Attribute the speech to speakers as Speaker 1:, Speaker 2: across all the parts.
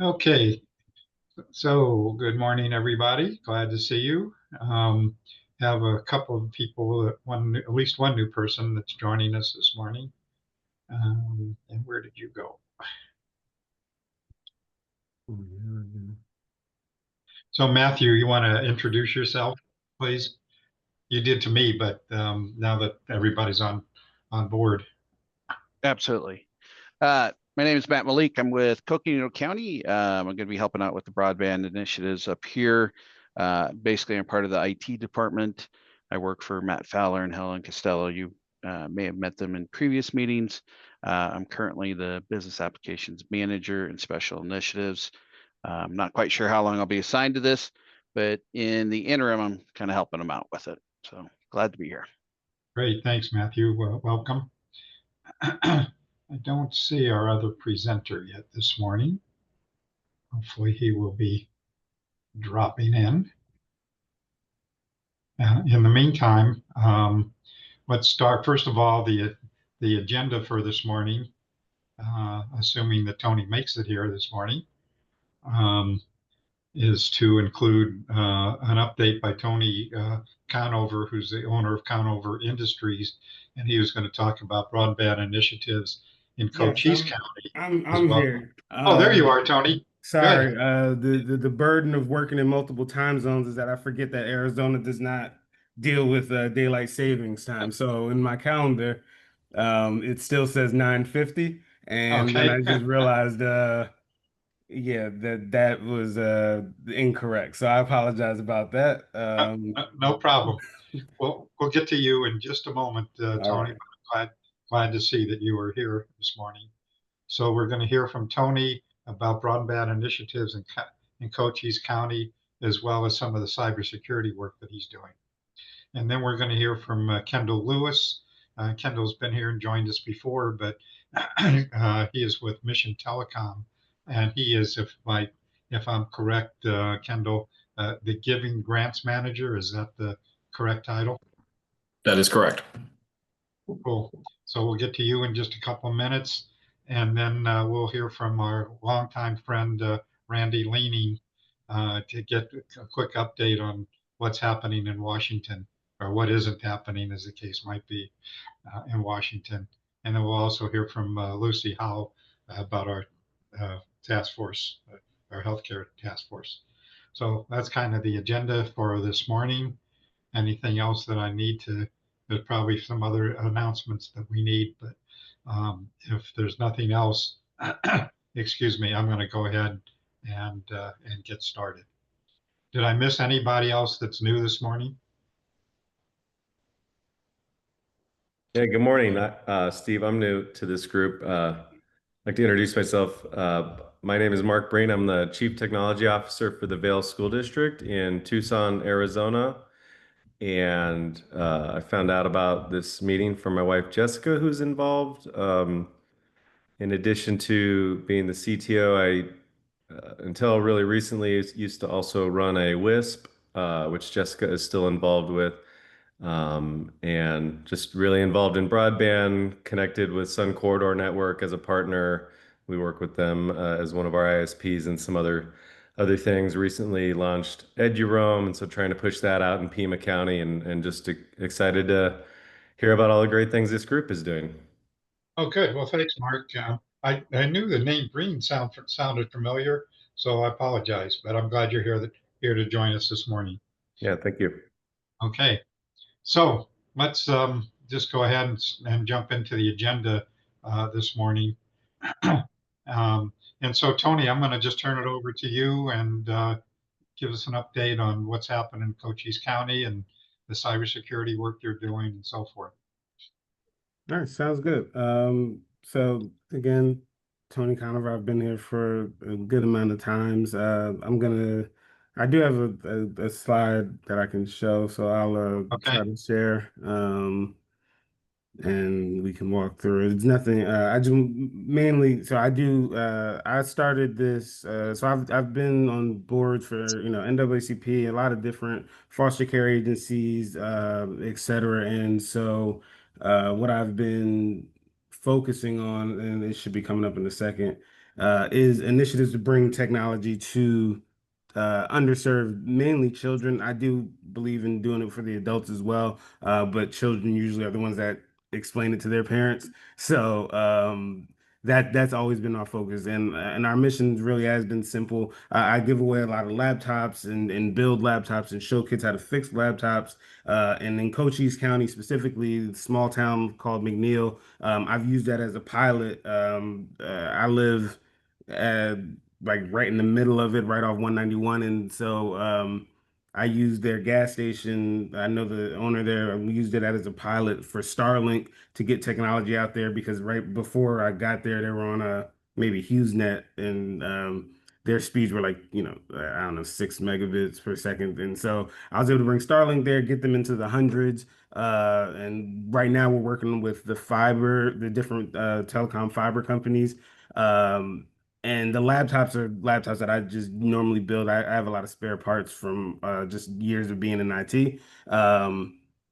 Speaker 1: Okay, so good morning, everybody. Glad to see you. Have a couple of people, at least one new person that's joining us this morning. And where did you go? So Matthew, you want to introduce yourself, please? You did to me, but now that everybody's on board.
Speaker 2: Absolutely. My name is Matt Malik. I'm with Coconino County. I'm going to be helping out with the broadband initiatives up here. Basically, I'm part of the IT department. I work for Matt Fowler and Helen Costello. You may have met them in previous meetings. I'm currently the business applications manager and special initiatives. I'm not quite sure how long I'll be assigned to this, but in the interim, I'm kind of helping them out with it. So glad to be here.
Speaker 1: Great, thanks, Matthew. Welcome. I don't see our other presenter yet this morning. Hopefully he will be dropping in. In the meantime, let's start. First of all, the agenda for this morning, assuming that Tony makes it here this morning, um, is to include an update by Tony Conover, who's the owner of Conover Industries, and he was going to talk about broadband initiatives in
Speaker 3: Yes,
Speaker 1: Cochise County as
Speaker 3: I'm
Speaker 1: well.
Speaker 3: here.
Speaker 1: Oh, there you are, Tony.
Speaker 3: Sorry,
Speaker 1: Good.
Speaker 3: the burden of working in multiple time zones is that I forget that Arizona does not deal with daylight savings time. So in my calendar, it still says 9:50, and then
Speaker 1: Okay.
Speaker 3: I just realized, yeah, that was incorrect. So I apologize about that.
Speaker 1: No problem. We'll get to you in just a moment,
Speaker 3: All
Speaker 1: Tony.
Speaker 3: right.
Speaker 1: But I'm glad to see that you are here this morning. So we're going to hear from Tony about broadband initiatives in Cochise County, as well as some of the cybersecurity work that he's doing. And then we're going to hear from Kendall Lewis. Kendall's been here and joined us before, but he is with Mission Telecom, and he is, if I'm correct, Kendall, the Giving Grants Manager. Is that the correct title?
Speaker 4: That is correct.
Speaker 1: Cool. So we'll get to you in just a couple of minutes, and then we'll hear from our longtime friend Randy Leaning to get a quick update on what's happening in Washington, or what isn't happening, as the case might be, in Washington. And then we'll also hear from Lucy Howe about our task force, our healthcare task force. So that's kind of the agenda for this morning. Anything else that I need to, there's probably some other announcements that we need, but if there's nothing else, excuse me, I'm going to go ahead and get started. Did I miss anybody else that's new this morning?
Speaker 5: Yeah, good morning, Steve. I'm new to this group. I'd like to introduce myself. My name is Mark Breen. I'm the Chief Technology Officer for the Vail School District in Tucson, Arizona. And I found out about this meeting from my wife, Jessica, who's involved. In addition to being the CTO, until really recently, used to also run a WISP, which Jessica is still involved with. And just really involved in broadband, connected with Sun Corridor Network as a partner. We work with them as one of our ISPs and some other things. Recently launched EduRoam, and so trying to push that out in Pima County, and just excited to hear about all the great things this group is doing.
Speaker 1: Oh, good. Well, thanks, Mark. I knew the name Green sounded familiar, so I apologize, but I'm glad you're here to join us this morning.
Speaker 5: Yeah, thank you.
Speaker 1: Okay. So let's just go ahead and jump into the agenda this morning. And so, Tony, I'm going to just turn it over to you and give us an update on what's happened in Cochise County and the cybersecurity work you're doing and so forth.
Speaker 3: All right, sounds good. So again, Tony Conover, I've been here for a good amount of times. I do have a slide that I can show, so I'll
Speaker 1: Okay.
Speaker 3: try to share, and we can walk through it. It's nothing. I just mainly, so I do. I started this. So I've been on boards for NAACP, a lot of different foster care agencies, et cetera, and so. What I've been focusing on, and it should be coming up in a second, is initiatives to bring technology to underserved, mainly children. I do believe in doing it for the adults as well, but children usually are the ones that explain it to their parents. So that's always been our focus, and our mission really has been simple. I give away a lot of laptops and build laptops and show kids how to fix laptops. And in Cochise County specifically, small town called McNeil, I've used that as a pilot. I live uh, like right in the middle of it, right off 191. And so I used their gas station. I know the owner there. We used it as a pilot for Starlink to get technology out there because right before I got there, they were on a maybe HughesNet and their speeds were like, I don't know, 6 megabits per second. And so I was able to bring Starlink there, get them into the hundreds. And right now we're working with the different telecom fiber companies. Um, and the laptops are laptops that I just normally build. I have a lot of spare parts from just years of being in IT.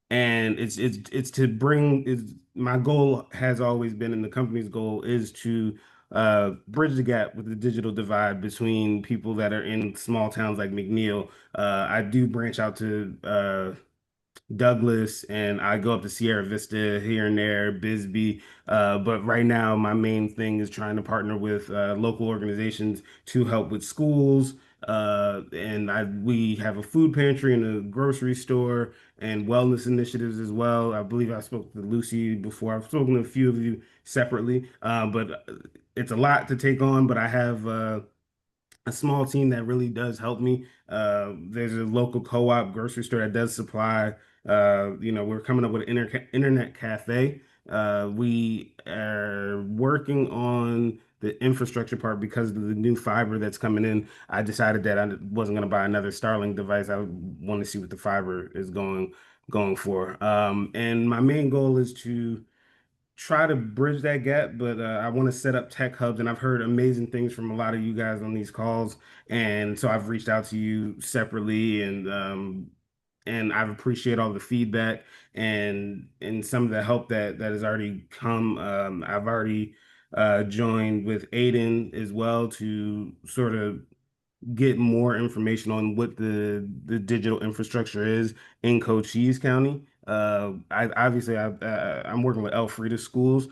Speaker 3: And it's to bring is my goal has always been, and the company's goal is to bridge the gap with the digital divide between people that are in small towns like McNeil. I do branch out to Douglas, and I go up to Sierra Vista here and there, Bisbee. But right now, my main thing is trying to partner with local organizations to help with schools. We have a food pantry and a grocery store and wellness initiatives as well. I believe I spoke to Lucy before. I've spoken to a few of you separately, but it's a lot to take on. But I have a small team that really does help me. There's a local co-op grocery store that does supply. We're coming up with an internet cafe. We are working on the infrastructure part because of the new fiber that's coming in. I decided that I wasn't going to buy another Starlink device. I want to see what the fiber is going for. And my main goal is to try to bridge that gap, but I want to set up tech hubs, and I've heard amazing things from a lot of you guys on these calls, and so I've reached out to you separately, and I've appreciated all the feedback and some of the help that has already come. I've already joined with Aiden as well to sort of get more information on what the digital infrastructure is in Cochise County. I'm working with Elfrida Schools,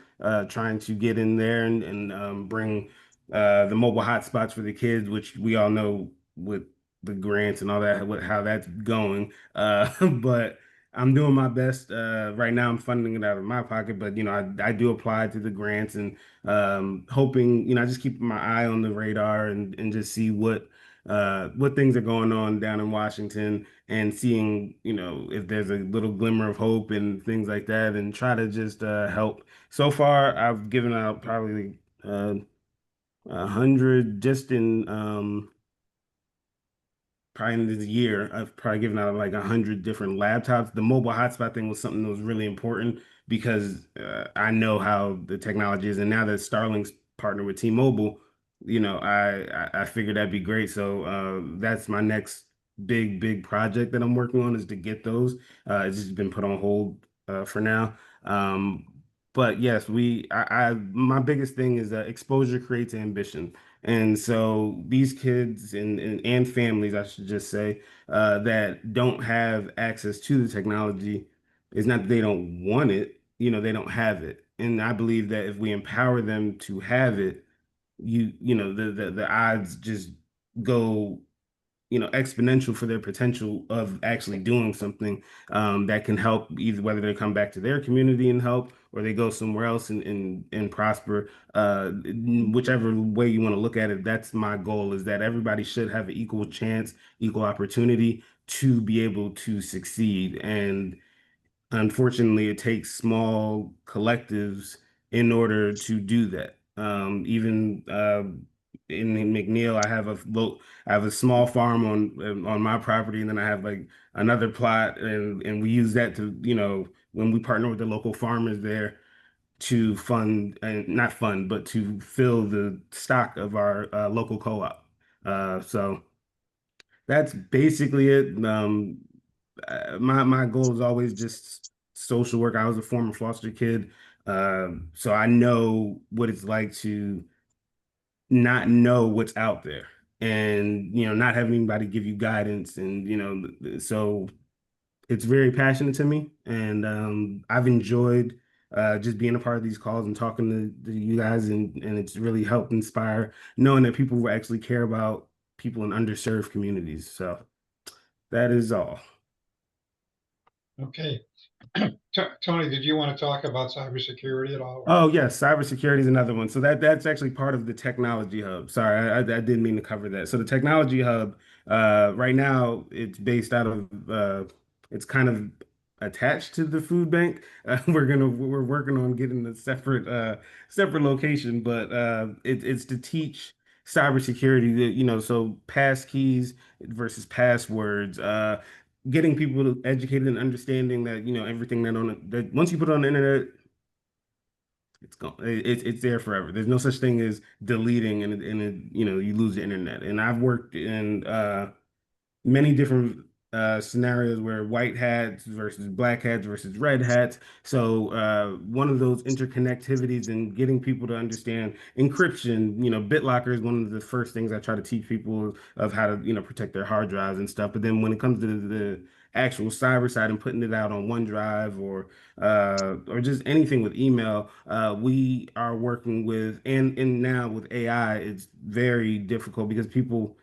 Speaker 3: trying to get in there and bring the mobile hotspots for the kids, which we all know with the grants and all that, how that's going. But I'm doing my best. Right now, I'm funding it out of my pocket, but I do apply to the grants and hoping, I just keep my eye on the radar and just see what things are going on down in Washington and seeing, if there's a little glimmer of hope and things like that and try to just help. So far, I've given out probably 100 just in probably in this year, I've probably given out like 100 different laptops. The mobile hotspot thing was something that was really important because I know how the technology is, and now that Starlink's partnered with T-Mobile, I figured that'd be great. So that's my next big project that I'm working on is to get those. It's just been put on hold for now. Um, but yes, my biggest thing is that exposure creates ambition. And so these kids and families, I should just say, that don't have access to the technology, it's not that they don't want it, they don't have it. And I believe that if we empower them to have it, the odds just go exponential for their potential of actually doing something that can help, either whether they come back to their community and help or they go somewhere else and prosper. Whichever way you want to look at it, that's my goal, is that everybody should have an equal chance, equal opportunity to be able to succeed. And unfortunately, it takes small collectives in order to do that. Even in McNeil, I have a small farm on my property, and then I have like another plot, and we use that to, when we partner with the local farmers there to fund, and not fund, but to fill the stock of our local co-op. So that's basically it. My goal is always just social work. I was a former foster kid. So I know what it's like to not know what's out there and, not having anybody give you guidance. And, so it's very passionate to me. And I've enjoyed just being a part of these calls and talking to you guys. And it's really helped inspire knowing that people will actually care about people in underserved communities. So that is all.
Speaker 1: Okay. Tony, did you want to talk about cybersecurity at all?
Speaker 3: Oh yes, cybersecurity is another one. So that's actually part of the technology hub. Sorry, I didn't mean to cover that. So the technology hub, right now it's based out of it's kind of attached to the food bank. We're working on getting a separate location, but it's to teach cybersecurity. So pass keys versus passwords. Getting people educated and understanding that everything that once you put it on the internet, it's gone. It's there forever. There's no such thing as deleting and you lose the internet. And I've worked in many different scenarios where white hats versus black hats versus red hats. So one of those interconnectivities and getting people to understand encryption, BitLocker is one of the first things I try to teach people of how to, protect their hard drives and stuff. But then when it comes to the actual cyber side and putting it out on OneDrive or just anything with email, we are working with and now with AI, it's very difficult because people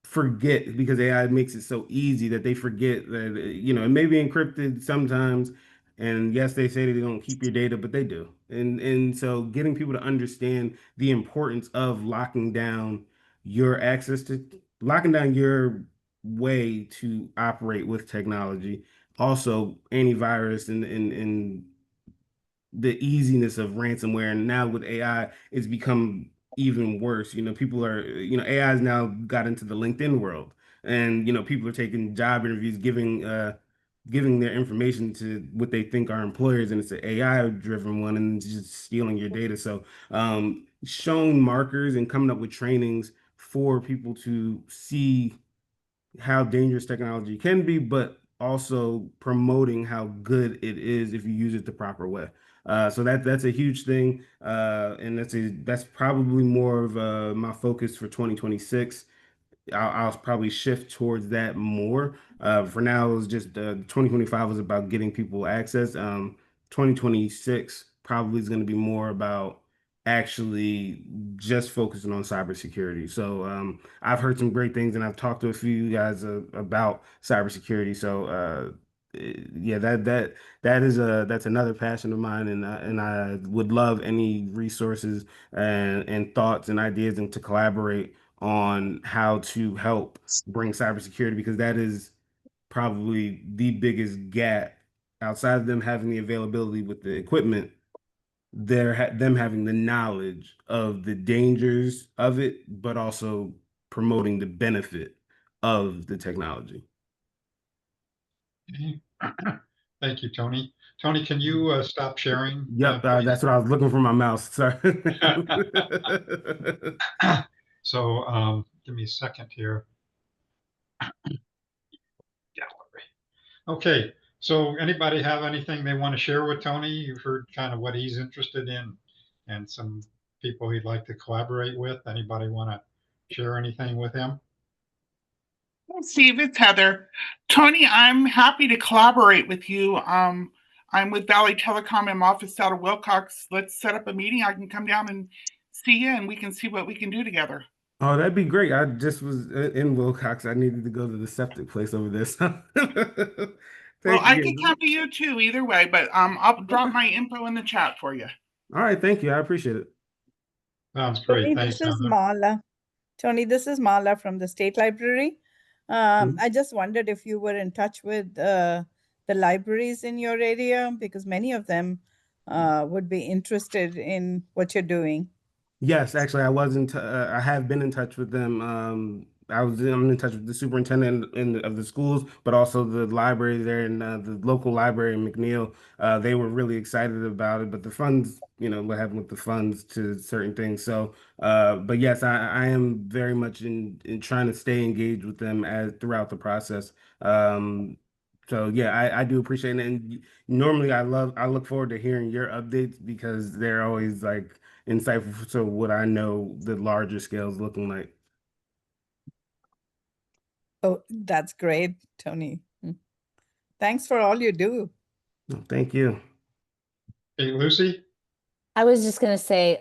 Speaker 3: forget because AI makes it so easy that they forget that it may be encrypted sometimes. And yes, they say they don't keep your data, but they do. And so getting people to understand the importance of your access to locking down your way to operate with technology. Also, antivirus and the easiness of ransomware. And now with AI, it's become even worse. AI has now got into the LinkedIn world, and people are taking job interviews, giving their information to what they think are employers, and it's an AI driven one, and it's just stealing your data. So, showing markers and coming up with trainings for people to see how dangerous technology can be, but also promoting how good it is if you use it the proper way. So that's a huge thing, and that's probably more of my focus for 2026. I'll probably shift towards that more. For now, it was just 2025 was about getting people access. 2026 probably is going to be more about actually just focusing on cybersecurity. So I've heard some great things, and I've talked to a few guys about cybersecurity. So yeah, that's another passion of mine, and I would love any resources and thoughts and ideas and to collaborate on how to help bring cybersecurity because that is probably the biggest gap outside of them having the availability with the equipment. Them having the knowledge of the dangers of it, but also promoting the benefit of the technology.
Speaker 1: Okay. Thank you, Tony. Tony, can you stop sharing,
Speaker 3: Yep,
Speaker 1: please?
Speaker 3: that's what I was looking for my mouse. Sorry.
Speaker 1: So give me a second here. Gallery. Okay. So anybody have anything they want to share with Tony? You've heard kind of what he's interested in and some people he'd like to collaborate with. Anybody want to share anything with him?
Speaker 4: Hey, Steve, it's Heather. Tony, I'm happy to collaborate with you. I'm with Valley Telecom. I'm office out of Wilcox. Let's set up a meeting. I can come down and see you, and we can see what we can do together.
Speaker 3: Oh, that'd be great. I just was in Wilcox. I needed to go to the septic place over there. So
Speaker 4: Well,
Speaker 3: thank
Speaker 4: I can
Speaker 3: you.
Speaker 4: come to you too, either way. But I'll drop
Speaker 3: Okay.
Speaker 4: my info in the chat for you.
Speaker 3: All right, thank you. I appreciate it.
Speaker 1: Sounds
Speaker 6: Tony,
Speaker 1: great. Thanks,
Speaker 6: this is
Speaker 1: Heather.
Speaker 6: Mala. Tony, this is Mala from the State Library.
Speaker 3: Mhm.
Speaker 6: I just wondered if you were in touch with the libraries in your area because many of them would be interested in what you're doing.
Speaker 3: Yes, actually, I have been in touch with them. I'm in touch with the superintendent of the schools, but also the library there and the local library in McNeil. They were really excited about it, but the funds, what happened with the funds to certain things. So, but yes, I am very much in trying to stay engaged with them as throughout the process. So yeah, I do appreciate it. And normally I look forward to hearing your updates because they're always like insightful to what I know the larger scale is looking like.
Speaker 6: Oh, that's great, Tony. Thanks for all you do.
Speaker 3: Thank you.
Speaker 1: Hey, Lucy?
Speaker 7: I was just going to say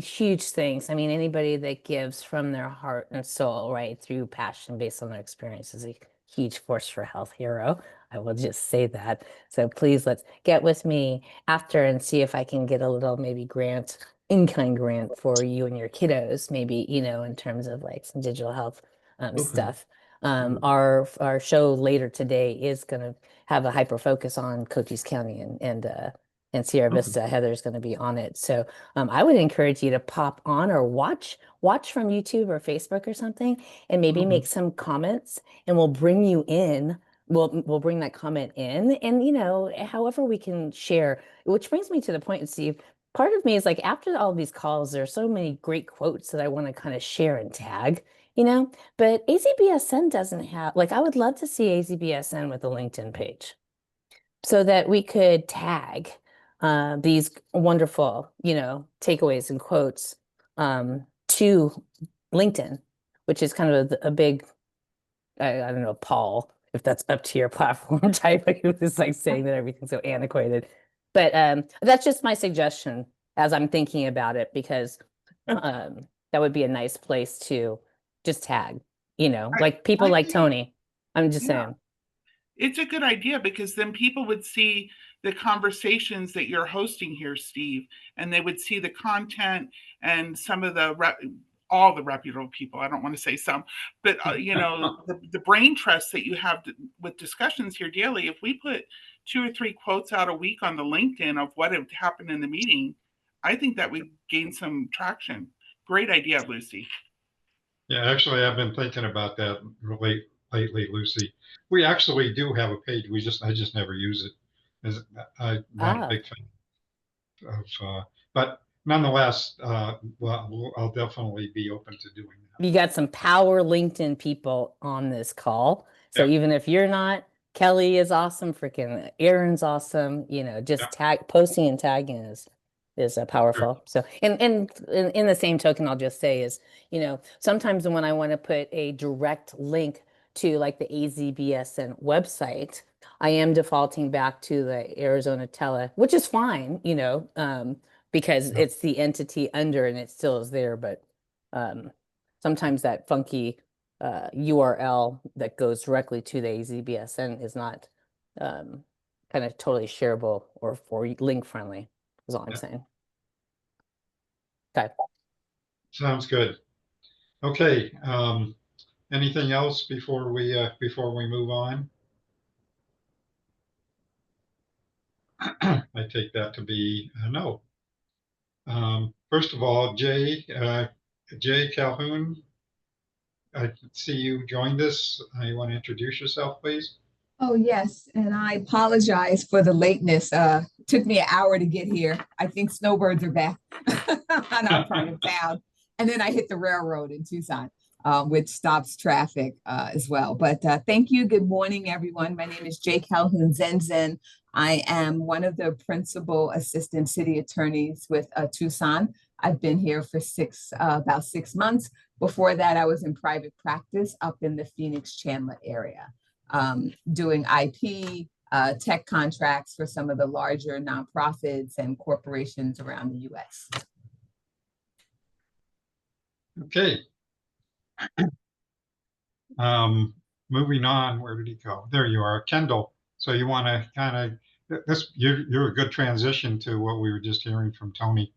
Speaker 7: huge thanks. I mean, anybody that gives from their heart and soul, right, through passion based on their experience is a huge force for health hero. I will just say that. So please let's get with me after and see if I can get a little maybe grant, in-kind grant for you and your kiddos, maybe, you know, in terms of like some digital health
Speaker 3: Okay.
Speaker 7: stuff. Our show later today is going to have a hyper focus on Cochise County and Sierra Vista. Heather's going to be on it. So I would encourage you to pop on or watch from YouTube or Facebook or something, and maybe make some comments, and we'll bring you in. We'll bring that comment in, and you know, however we can share. Which brings me to the point, Steve. Part of me is like, after all these calls, there are so many great quotes that I want to kind of share and tag, you know. But AZBSN doesn't have, like, I would love to see AZBSN with a LinkedIn page, so that we could tag these wonderful, you know, takeaways and quotes to LinkedIn, which is kind of a big, I don't know, Paul, if that's up to your platform type. It's like saying that everything's so antiquated. But that's just my suggestion as I'm thinking about it, because that would be a nice place to just tag, you know, like people like Tony. I'm just saying.
Speaker 4: It's a good idea because then people would see the conversations that you're hosting here, Steve, and they would see the content and some of all the reputable people. I don't want to say some, but you know, the brain trust that you have with discussions here daily. If we put 2 or 3 quotes out a week on the LinkedIn of what had happened in the meeting, I think that would gain some traction. Great idea, Lucy.
Speaker 1: Yeah, actually, I've been thinking about that lately, Lucy. We actually do have a page. I just never use it. I'm not a big fan of, but nonetheless, well, I'll definitely be open to doing that.
Speaker 7: You got some power LinkedIn people on this call. So
Speaker 1: Yep.
Speaker 7: even if you're not, Kelly is awesome, freaking Aaron's awesome, you know, just posting and tagging is powerful. So and in the same token, I'll just say is, you know, sometimes when I want to put a direct link to like the AZBSN website, I am defaulting back to the Arizona Tele, which is fine, you know, because it's the entity under and it still is there, but sometimes that funky URL that goes directly to the AZBSN is not kind of totally shareable or link friendly, is all I'm saying. Okay.
Speaker 1: Sounds good. Okay. Anything else before we move on? I take that to be a no. First of all, Jay Calhoun, I see you joined us. You want to introduce yourself, please?
Speaker 8: Oh, yes. And I apologize for the lateness. Took me an hour to get here. I think snowbirds are back on our part of town. And then I hit the railroad in Tucson, which stops traffic as well. But thank you. Good morning, everyone. My name is Jay Calhoun Zenzen. I am one of the principal assistant city attorneys with Tucson. I've been here for about 6 months. Before that, I was in private practice up in the Phoenix Chandler area, doing IP, tech contracts for some of the larger nonprofits and corporations around the US.
Speaker 1: Okay. Moving on, where did he go? There you are, Kendall. So you want to kind of you're a good transition to what we were just hearing from Tony.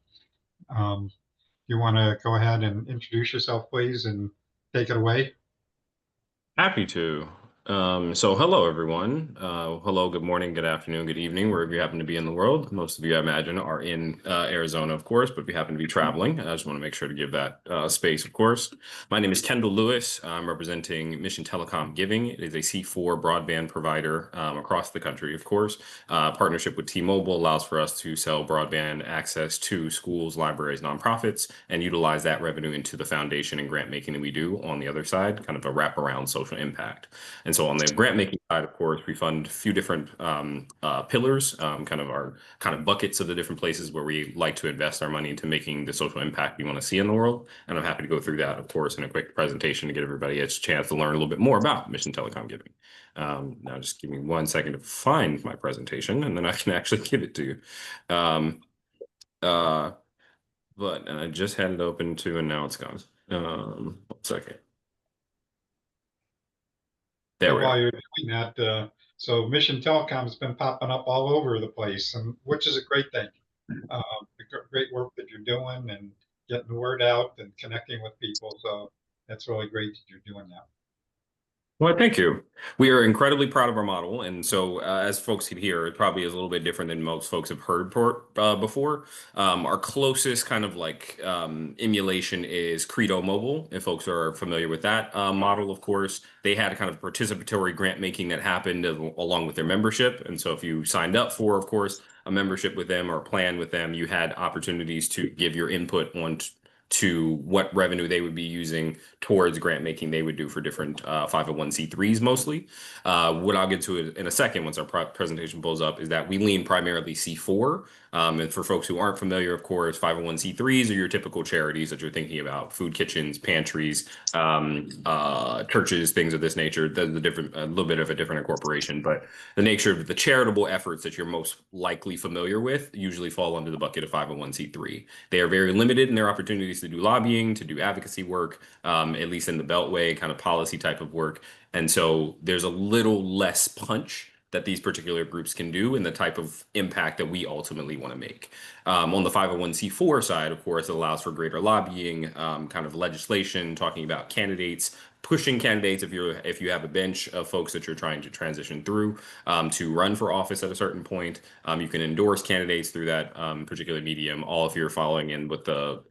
Speaker 1: You want to go ahead and introduce yourself, please, and take it away?
Speaker 9: Happy to. So hello, everyone. Hello, good morning, good afternoon, good evening, wherever you happen to be in the world. Most of you, I imagine, are in Arizona, of course, but if you happen to be traveling, I just want to make sure to give that space, of course. My name is Kendall Lewis. I'm representing Mission Telecom Giving. It is a C4 broadband provider across the country, of course. Partnership with T-Mobile allows for us to sell broadband access to schools, libraries, nonprofits, and utilize that revenue into the foundation and grant making that we do on the other side, kind of a wraparound social impact. And And so on the grant making side, of course, we fund a few different pillars, kind of buckets of the different places where we like to invest our money into making the social impact we want to see in the world. And I'm happy to go through that, of course, in a quick presentation to get everybody a chance to learn a little bit more about Mission Telecom Giving. Now just give me 1 second to find my presentation and then I can actually give it to you. But I just had it open too, and now it's gone. 1 second. There we
Speaker 1: While
Speaker 9: go.
Speaker 1: you're doing that, so Mission Telecom has been popping up all over the place, and which is a great thing. Great work that you're doing and getting the word out and connecting with people. So that's really great that you're doing that.
Speaker 9: Well, thank you. We are incredibly proud of our model. And so as folks can hear, it probably is a little bit different than most folks have heard before. Our closest kind of like emulation is Credo Mobile. If folks are familiar with that model, of course, they had a kind of participatory grant making that happened along with their membership. And so if you signed up for, of course, a membership with them or a plan with them, you had opportunities to give your input on to what revenue they would be using towards grant making they would do for different 501c3s mostly. What I'll get to in a second once our presentation pulls up is that we lean primarily C4. And for folks who aren't familiar, of course, 501c3s are your typical charities that you're thinking about: food kitchens, pantries, churches, things of this nature. A little bit of a different incorporation, but the nature of the charitable efforts that you're most likely familiar with usually fall under the bucket of 501c3. They are very limited in their opportunities to do lobbying, to do advocacy work, at least in the Beltway kind of policy type of work. And so there's a little less punch that these particular groups can do and the type of impact that we ultimately want to make. On the 501c4 side, of course, it allows for greater lobbying, kind of legislation, talking about candidates, pushing candidates if you have a bench of folks that you're trying to transition through to run for office at a certain point. You can endorse candidates through that particular medium, all if you're following in with the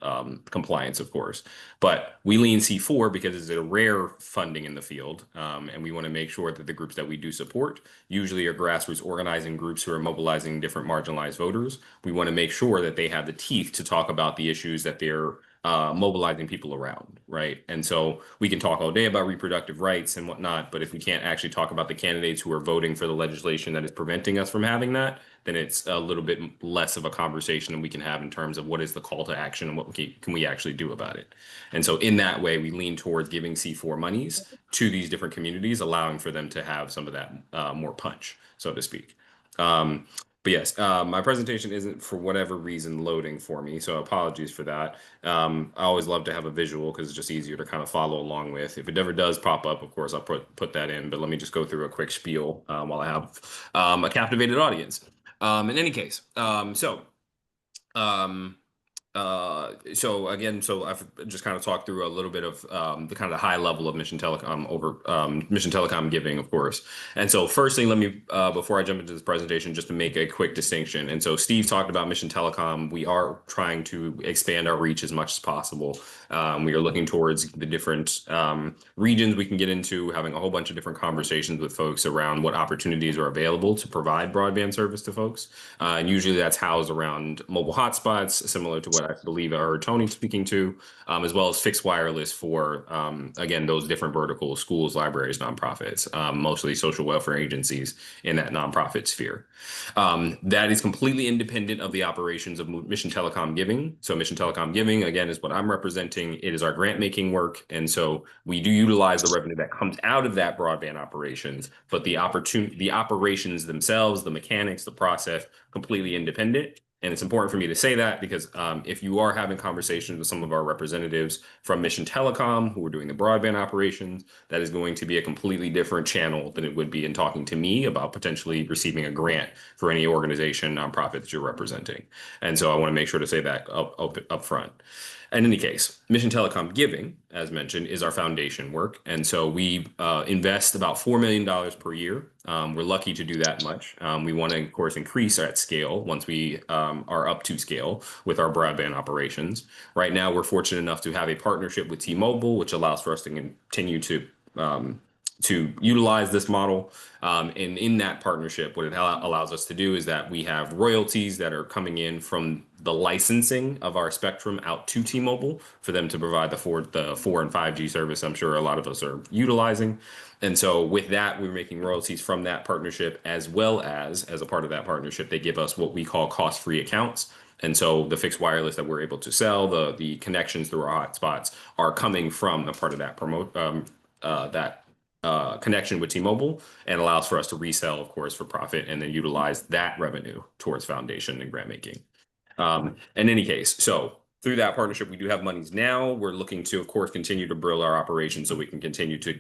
Speaker 9: compliance, of course. But we lean C4 because it's a rare funding in the field, and we want to make sure that the groups that we do support usually are grassroots organizing groups who are mobilizing different marginalized voters. We want to make sure that they have the teeth to talk about the issues that they're mobilizing people around, right? And so we can talk all day about reproductive rights and whatnot, but if we can't actually talk about the candidates who are voting for the legislation that is preventing us from having that, then it's a little bit less of a conversation that we can have in terms of what is the call to action and what can we actually do about it. And so in that way, we lean towards giving C4 monies to these different communities, allowing for them to have some of that more punch, so to speak. But yes, my presentation isn't for whatever reason loading for me, so apologies for that. I always love to have a visual because it's just easier to kind of follow along with. If it ever does pop up, of course, I'll put that in, but let me just go through a quick spiel while I have a captivated audience. In any case, so again, so I've just kind of talked through a little bit of the kind of high level of Mission Telecom Giving, of course. And so firstly, let me, before I jump into this presentation, just to make a quick distinction. And so Steve talked about Mission Telecom. We are trying to expand our reach as much as possible. We are looking towards the different regions we can get into, having a whole bunch of different conversations with folks around what opportunities are available to provide broadband service to folks. And usually that's housed around mobile hotspots, similar to what I believe I heard Tony speaking to, as well as fixed wireless for, again, those different verticals: schools, libraries, nonprofits, mostly social welfare agencies in that nonprofit sphere. That is completely independent of the operations of Mission Telecom Giving. So Mission Telecom Giving, again, is what I'm representing. It is our grant making work. And so we do utilize the revenue that comes out of that broadband operations, but the operations themselves, the mechanics, the process, completely independent. And it's important for me to say that because if you are having conversations with some of our representatives from Mission Telecom who are doing the broadband operations, that is going to be a completely different channel than it would be in talking to me about potentially receiving a grant for any organization, nonprofit that you're representing. And so I want to make sure to say that up front. In any case, Mission Telecom Giving, as mentioned, is our foundation work. And so we invest about $4 million per year. We're lucky to do that much. We want to, of course, increase at scale once we are up to scale with our broadband operations. Right now, we're fortunate enough to have a partnership with T-Mobile, which allows for us to continue to to utilize this model. And in that partnership, what it allows us to do is that we have royalties that are coming in from the licensing of our spectrum out to T-Mobile for them to provide the 4 and 5G service I'm sure a lot of us are utilizing. And so with that, we're making royalties from that partnership, as well as a part of that partnership, they give us what we call cost-free accounts. And so the fixed wireless that we're able to sell, the connections through our hotspots are coming from a part of that connection with T-Mobile, and allows for us to resell, of course, for profit, and then utilize that revenue towards foundation and grant making. In any case, so through that partnership, we do have monies now. We're looking to, of course, continue to build our operations so we can continue to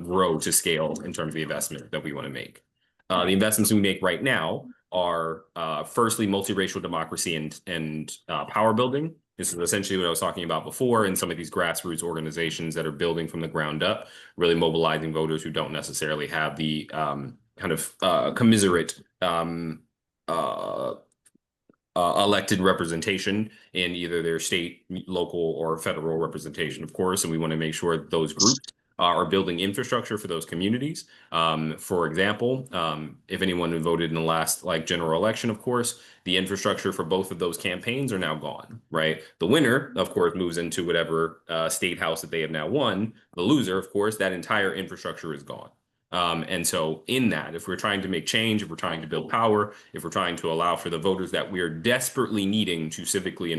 Speaker 9: grow to scale in terms of the investment that we want to make. The investments we make right now are firstly multiracial democracy and power building. This is essentially what I was talking about before in some of these grassroots organizations that are building from the ground up, really mobilizing voters who don't necessarily have the kind of commiserate elected representation in either their state, local, or federal representation, of course. And we want to make sure that those groups are building infrastructure for those communities. For example, if anyone who voted in the last general election, of course, the infrastructure for both of those campaigns are now gone, right? The winner, of course, moves into whatever state house that they have now won. The loser, of course, that entire infrastructure is gone. And so in that, if we're trying to make change, if we're trying to build power, if we're trying to allow for the voters that we are desperately needing to civically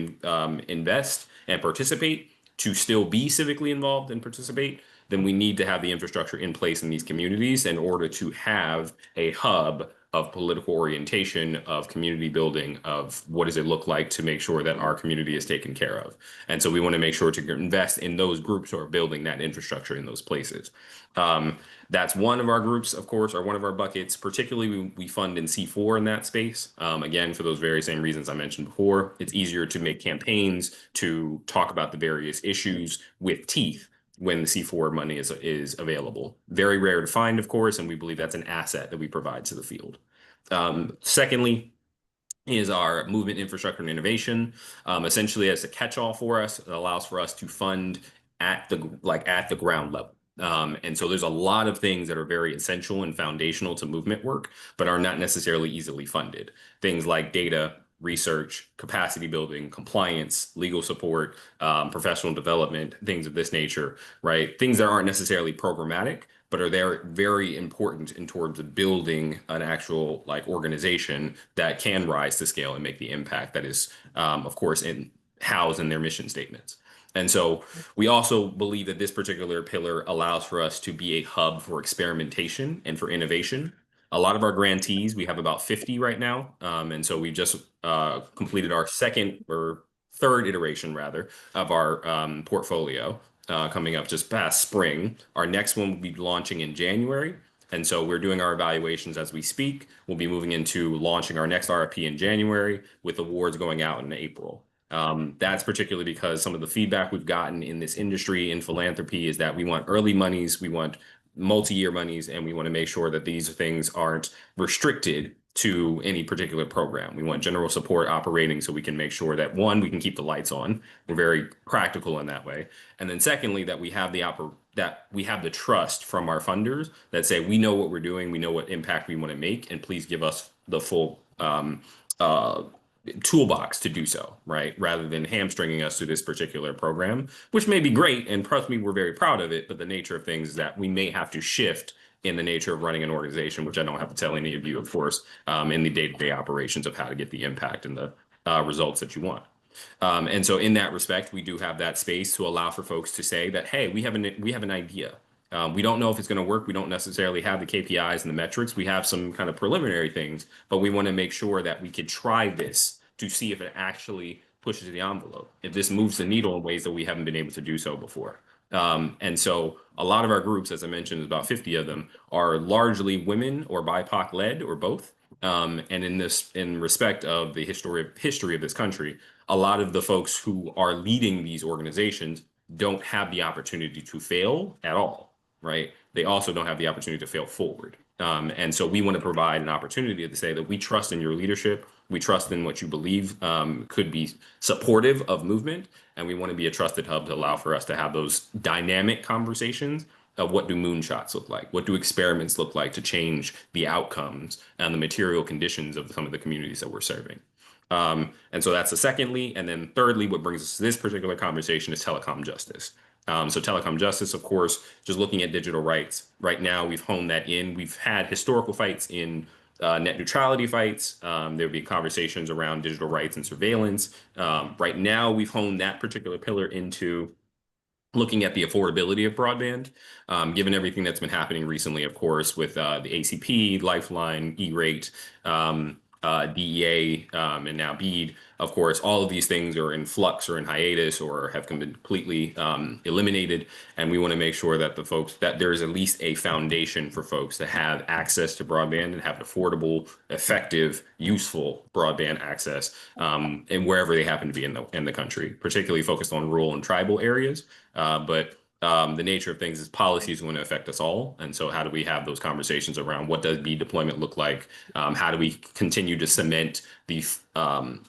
Speaker 9: invest and participate, to still be civically involved and participate, then we need to have the infrastructure in place in these communities in order to have a hub of political orientation, of community building, of what does it look like to make sure that our community is taken care of. And so we want to make sure to invest in those groups who are building that infrastructure in those places. That's one of our groups, of course, or one of our buckets. Particularly, we fund in C4 in that space. Again, for those very same reasons I mentioned before, it's easier to make campaigns, to talk about the various issues with teeth when the C4 money is available. Very rare to find, of course, and we believe that's an asset that we provide to the field. Secondly, is our movement, infrastructure, and innovation. Essentially, as a catch-all for us, it allows for us to fund at the ground level. And so there's a lot of things that are very essential and foundational to movement work, but are not necessarily easily funded. Things like data, research, capacity building, compliance, legal support, professional development, things of this nature, right? Things that aren't necessarily programmatic, but are very important in terms of building an actual organization that can rise to scale and make the impact that is, of course, housed in their mission statements. And so we also believe that this particular pillar allows for us to be a hub for experimentation and for innovation. A lot of our grantees, we have about 50 right now. And so we just completed our third iteration, rather, of our portfolio coming up just past spring. Our next one will be launching in January. And so we're doing our evaluations as we speak. We'll be moving into launching our next RFP in January, with awards going out in April. That's particularly because some of the feedback we've gotten in this industry in philanthropy is that we want early monies, we want multi-year monies, and we want to make sure that these things aren't restricted to any particular program. We want general support operating so we can make sure that, one, we can keep the lights on. We're very practical in that way. And then secondly, that we have the trust from our funders that say, we know what we're doing, we know what impact we want to make, and please give us the full toolbox to do so, right? Rather than hamstringing us to this particular program, which may be great, and trust me, we're very proud of it, but the nature of things is that we may have to shift in the nature of running an organization, which I don't have to tell any of you, of course, in the day-to-day operations of how to get the impact and the results that you want. And so in that respect, we do have that space to allow for folks to say that, hey, we have an idea. We don't know if it's going to work. We don't necessarily have the KPIs and the metrics. We have some kind of preliminary things, but we want to make sure that we could try this to see if it actually pushes the envelope, if this moves the needle in ways that we haven't been able to do so before. And so a lot of our groups, as I mentioned, about 50 of them, are largely women or BIPOC led or both. And in respect of the history of this country, a lot of the folks who are leading these organizations don't have the opportunity to fail at all, right? They also don't have the opportunity to fail forward. And so we want to provide an opportunity to say that we trust in your leadership. We trust in what you believe could be supportive of movement. And we want to be a trusted hub to allow for us to have those dynamic conversations what do moonshots look like? What do experiments look like to change the outcomes and the material conditions of some of the communities that we're serving? And so that's the secondly. And then thirdly, what brings us to this particular conversation is telecom justice. So telecom justice, of course, just looking at digital rights. Right now, we've honed that in. We've had historical fights in net neutrality fights. There'll be conversations around digital rights and surveillance. Right now, we've honed that particular pillar into looking at the affordability of broadband, given everything that's been happening recently, of course, with the ACP, Lifeline, E-rate, DEA, and now BEAD. Of course, all of these things are in flux or in hiatus or have been completely eliminated. And we want to make sure that that there is at least a foundation for folks to have access to broadband and have affordable, effective, useful broadband access and wherever they happen to be in the country, particularly focused on rural and tribal areas. But the nature of things is policy is going to affect us all. And so how do we have those conversations around what does BEAD deployment look like? How do we continue to cement the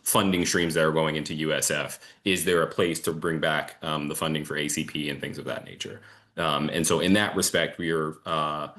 Speaker 9: funding streams that are going into USF? Is there a place to bring back the funding for ACP and things of that nature? And so in that respect, we are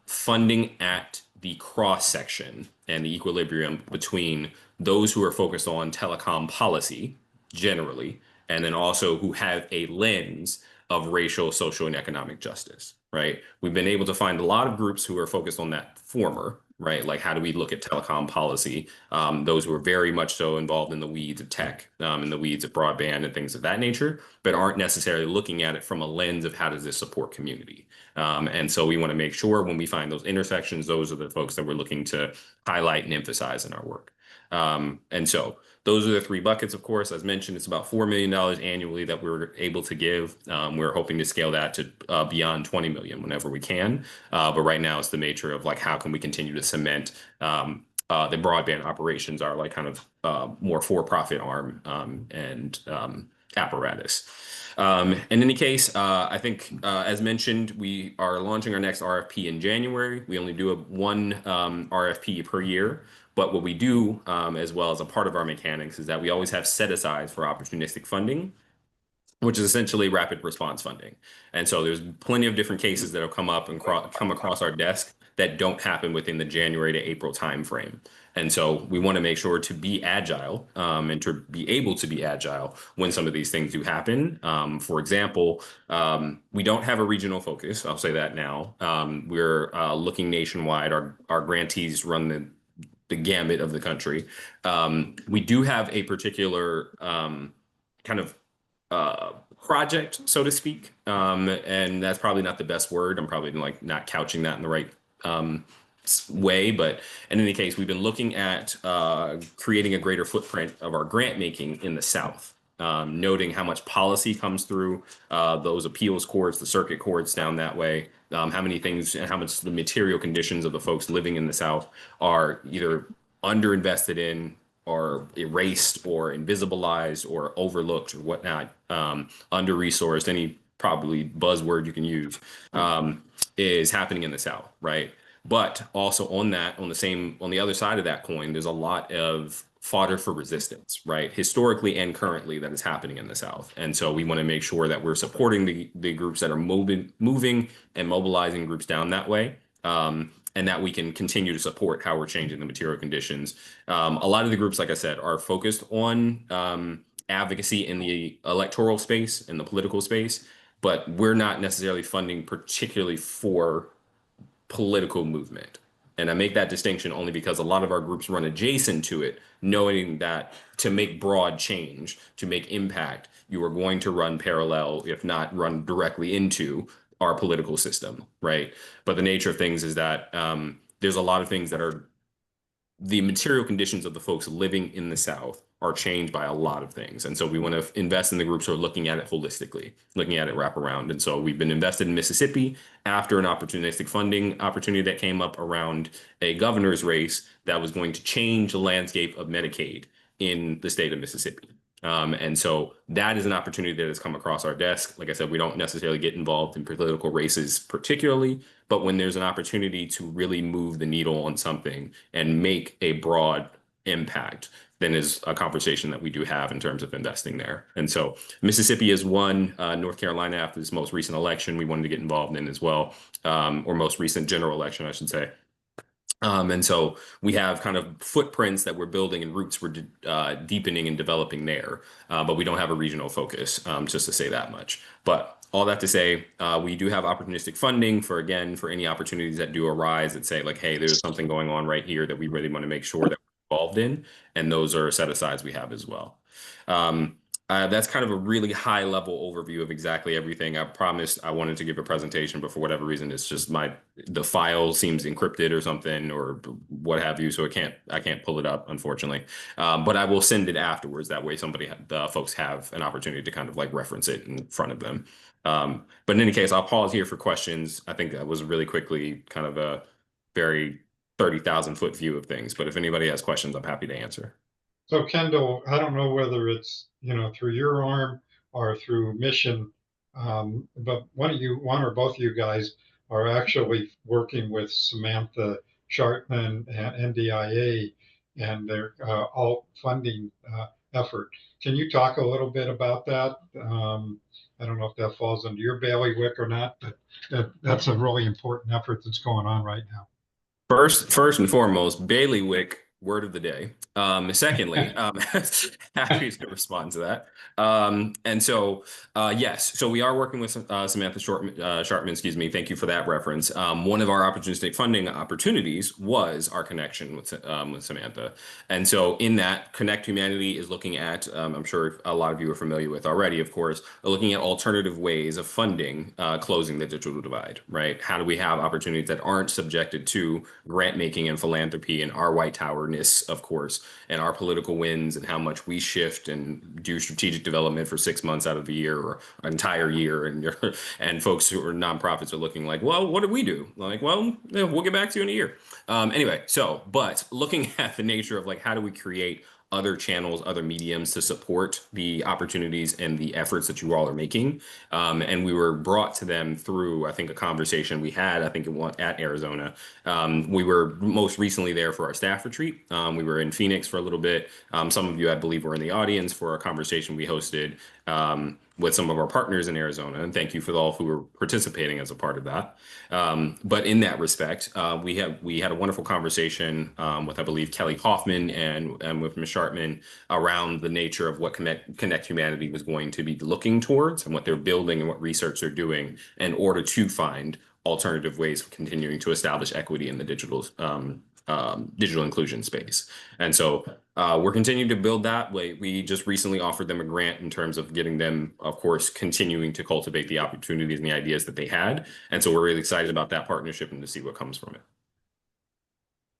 Speaker 9: funding at the cross section and the equilibrium between those who are focused on telecom policy generally, and then also who have a lens of racial, social, and economic justice, right? We've been able to find a lot of groups who are focused on that former, right? Like how do we look at telecom policy? Those who are very much so involved in the weeds of tech, in the weeds of broadband and things of that nature, but aren't necessarily looking at it from a lens of how does this support community? And so we want to make sure when we find those intersections, those are the folks that we're looking to highlight and emphasize in our work. And so those are the three buckets, of course. As mentioned, it's about $4 million annually that we're able to give. We're hoping to scale that to beyond 20 million whenever we can. But right now it's the nature of like, how can we continue to cement the broadband operations are like kind of more for-profit arm and apparatus. In any case, I think, as mentioned, we are launching our next RFP in January. We only do one RFP per year. But what we do, as well as a part of our mechanics, is that we always have set-asides for opportunistic funding, which is essentially rapid response funding. And so there's plenty of different cases that have come up and come across our desk that don't happen within the January to April timeframe. And so we want to make sure to be agile and to be able to be agile when some of these things do happen. For example, we don't have a regional focus. I'll say that now. We're looking nationwide. Our grantees run the gambit of the country. We do have a particular kind of project, so to speak, and that's probably not the best word. I'm probably like not couching that in the right way, but in any case, we've been looking at creating a greater footprint of our grant making in the South, noting how much policy comes through those appeals courts, the circuit courts down that way, how many things and how much the material conditions of the folks living in the South are either underinvested in or erased or invisibilized or overlooked or whatnot, under-resourced, any probably buzzword you can use, is happening in the South, right? But also on the other side of that coin, there's a lot of fodder for resistance, right? Historically and currently that is happening in the South. And so we want to make sure that we're supporting the groups that are moving and mobilizing groups down that way. And that we can continue to support how we're changing the material conditions. A lot of the groups, like I said, are focused on advocacy in the electoral space, in the political space, but we're not necessarily funding particularly for political movement. And I make that distinction only because a lot of our groups run adjacent to it, knowing that to make broad change, to make impact, you are going to run parallel, if not run directly into our political system, right? But the nature of things is that there's a lot of things that are the material conditions of the folks living in the South are changed by a lot of things. And so we want to invest in the groups who are looking at it holistically, looking at it wrap around. And so we've been invested in Mississippi after an opportunistic funding opportunity that came up around a governor's race that was going to change the landscape of Medicaid in the state of Mississippi. And so that is an opportunity that has come across our desk. Like I said, we don't necessarily get involved in political races particularly, but when there's an opportunity to really move the needle on something and make a broad impact, then is a conversation that we do have in terms of investing there. And so Mississippi is one, North Carolina after this most recent election, we wanted to get involved in as well, or most recent general election, I should say. And so we have kind of footprints that we're building and roots we're deepening and developing there, but we don't have a regional focus, just to say that much. But all that to say, we do have opportunistic funding for, again, for any opportunities that do arise that say like, hey, there's something going on right here that we really want to make sure that we're involved in. And those are set asides we have as well. That's kind of a really high level overview of exactly everything. I promised I wanted to give a presentation, but for whatever reason, it's just the file seems encrypted or something or what have you. So I can't pull it up, unfortunately. But I will send it afterwards. That way the folks have an opportunity to kind of like reference it in front of them. But in any case, I'll pause here for questions. I think that was really quickly kind of a very 30,000-foot view of things. But if anybody has questions, I'm happy to answer.
Speaker 1: So Kendall, I don't know whether it's, through your arm or through Mission, but one or both of you guys are actually working with Samantha Shartman and NDIA and their alt funding effort. Can you talk a little bit about that? I don't know if that falls under your bailiwick or not, but that's a really important effort that's going on right now.
Speaker 9: First and foremost, bailiwick, word of the day. Secondly, happy to respond to that. And so, yes, so we are working with Samantha Shartman, excuse me. Thank you for that reference. One of our opportunistic funding opportunities was our connection with Samantha. And so in that, Connect Humanity is looking at, I'm sure a lot of you are familiar with already, of course, looking at alternative ways of funding closing the digital divide, right? How do we have opportunities that aren't subjected to grant making and philanthropy and our white tower-ness, of course, and our political wins and how much we shift and do strategic development for 6 months out of the year or an entire year. And folks who are nonprofits are looking like, well, what did we do? Like, well, we'll get back to you in a year. Anyway, but looking at the nature of like, how do we create other channels, other mediums to support the opportunities and the efforts that you all are making. And we were brought to them through, I think, a conversation we had, I think at Arizona. We were most recently there for our staff retreat. We were in Phoenix for a little bit. Some of you, I believe, were in the audience for a conversation we hosted with some of our partners in Arizona. And thank you for all who were participating as a part of that. But in that respect, we had a wonderful conversation with, I believe, Kelly Hoffman and with Ms. Shartman around the nature of what Connect Humanity was going to be looking towards and what they're building and what research they're doing in order to find alternative ways of continuing to establish equity in the digital inclusion space. And so we're continuing to build that way. We just recently offered them a grant in terms of getting them, of course, continuing to cultivate the opportunities and the ideas that they had. And so we're really excited about that partnership and to see what comes from it.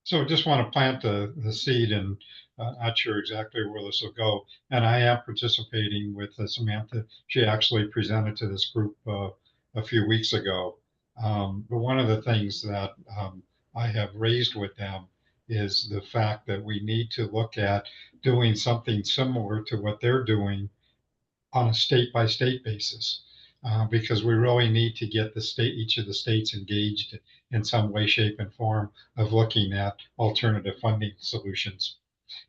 Speaker 1: So just want to plant the seed, and not sure exactly where this will go. And I am participating with Samantha. She actually presented to this group a few weeks ago. But one of the things that I have raised with them is the fact that we need to look at doing something similar to what they're doing on a state-by-state basis, because we really need to get each of the states engaged in some way, shape, and form of looking at alternative funding solutions.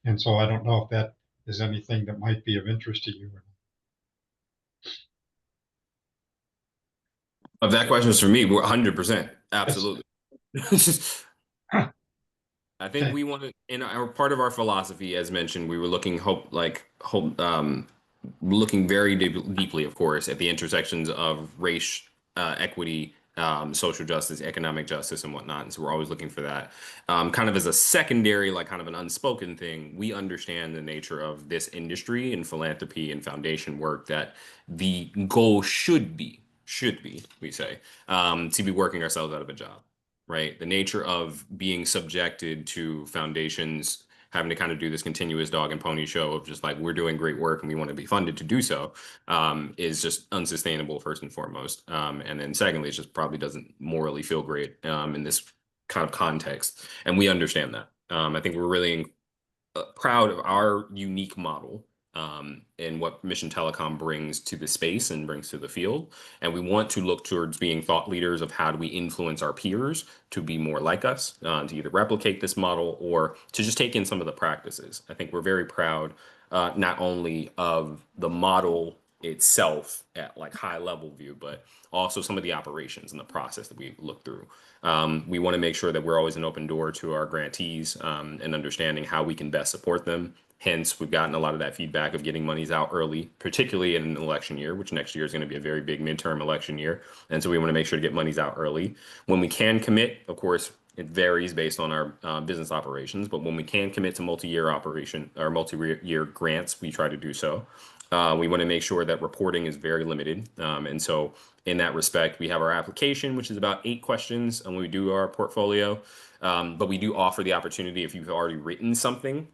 Speaker 1: And so I don't know if that is anything that might be of interest to you.
Speaker 9: If that question is for me, we're 100%. Absolutely. I think we want to, in our part of our philosophy, as mentioned, we were looking looking very deeply, of course, at the intersections of race, equity, social justice, economic justice, and whatnot. And so we're always looking for that. Kind of as a secondary, like kind of an unspoken thing, we understand the nature of this industry and philanthropy and foundation work, that the goal should be, we say, to be working ourselves out of a job, right? The nature of being subjected to foundations having to kind of do this continuous dog and pony show of just like, we're doing great work and we want to be funded to do so, is just unsustainable, first and foremost. And then secondly, it just probably doesn't morally feel great in this kind of context. And we understand that. I think we're really proud of our unique model and what Mission Telecom brings to the space and brings to the field. And we want to look towards being thought leaders of how do we influence our peers to be more like us, to either replicate this model or to just take in some of the practices. I think we're very proud not only of the model itself at like high level view, but also some of the operations and the process that we look through. We want to make sure that we're always an open door to our grantees and understanding how we can best support them. Hence, we've gotten a lot of that feedback of getting monies out early, particularly in an election year, which next year is going to be a very big midterm election year. And so we want to make sure to get monies out early. When we can commit, of course, it varies based on our business operations, but when we can commit to multi-year operation or multi-year grants, we try to do so. We want to make sure that reporting is very limited. And so in that respect, we have our application, which is about 8 questions when we do our portfolio. But we do offer the opportunity if you've already written something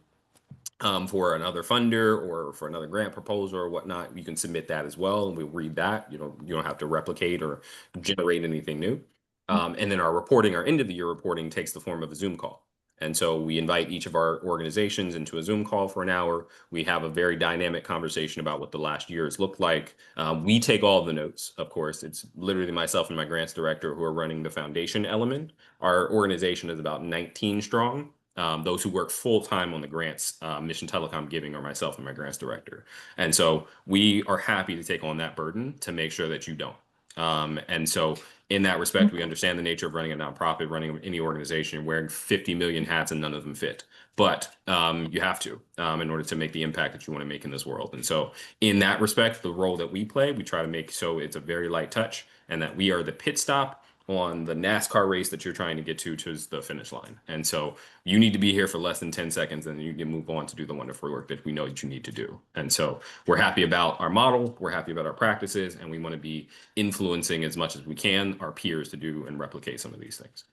Speaker 9: for another funder or for another grant proposal or whatnot, you can submit that as well, and we'll read that. You don't have to replicate or generate anything new. And then our end of the year reporting takes the form of a Zoom call. And so we invite each of our organizations into a Zoom call for an hour. We have a very dynamic conversation about what the last year has looked like. We take all the notes, of course. It's literally myself and my grants director who are running the foundation element. Our organization is about 19 strong. Those who work full time on the grants, Mission Telecom Giving, are myself and my grants director. And so we are happy to take on that burden to make sure that you don't. And so in that respect, we understand the nature of running a nonprofit, running any organization. You're wearing 50 million hats and none of them fit. But you have to in order to make the impact that you want to make in this world. And so in that respect, the role that we play, we try to make so it's a very light touch and that we are the pit stop on the NASCAR race that you're trying to get to the finish line. And so you need to be here for less than 10 seconds and you can move on to do the wonderful work that we know that you need to do. And so we're happy about our model, we're happy about our practices, and we want to be influencing as much as we can our peers to do and replicate some of these things.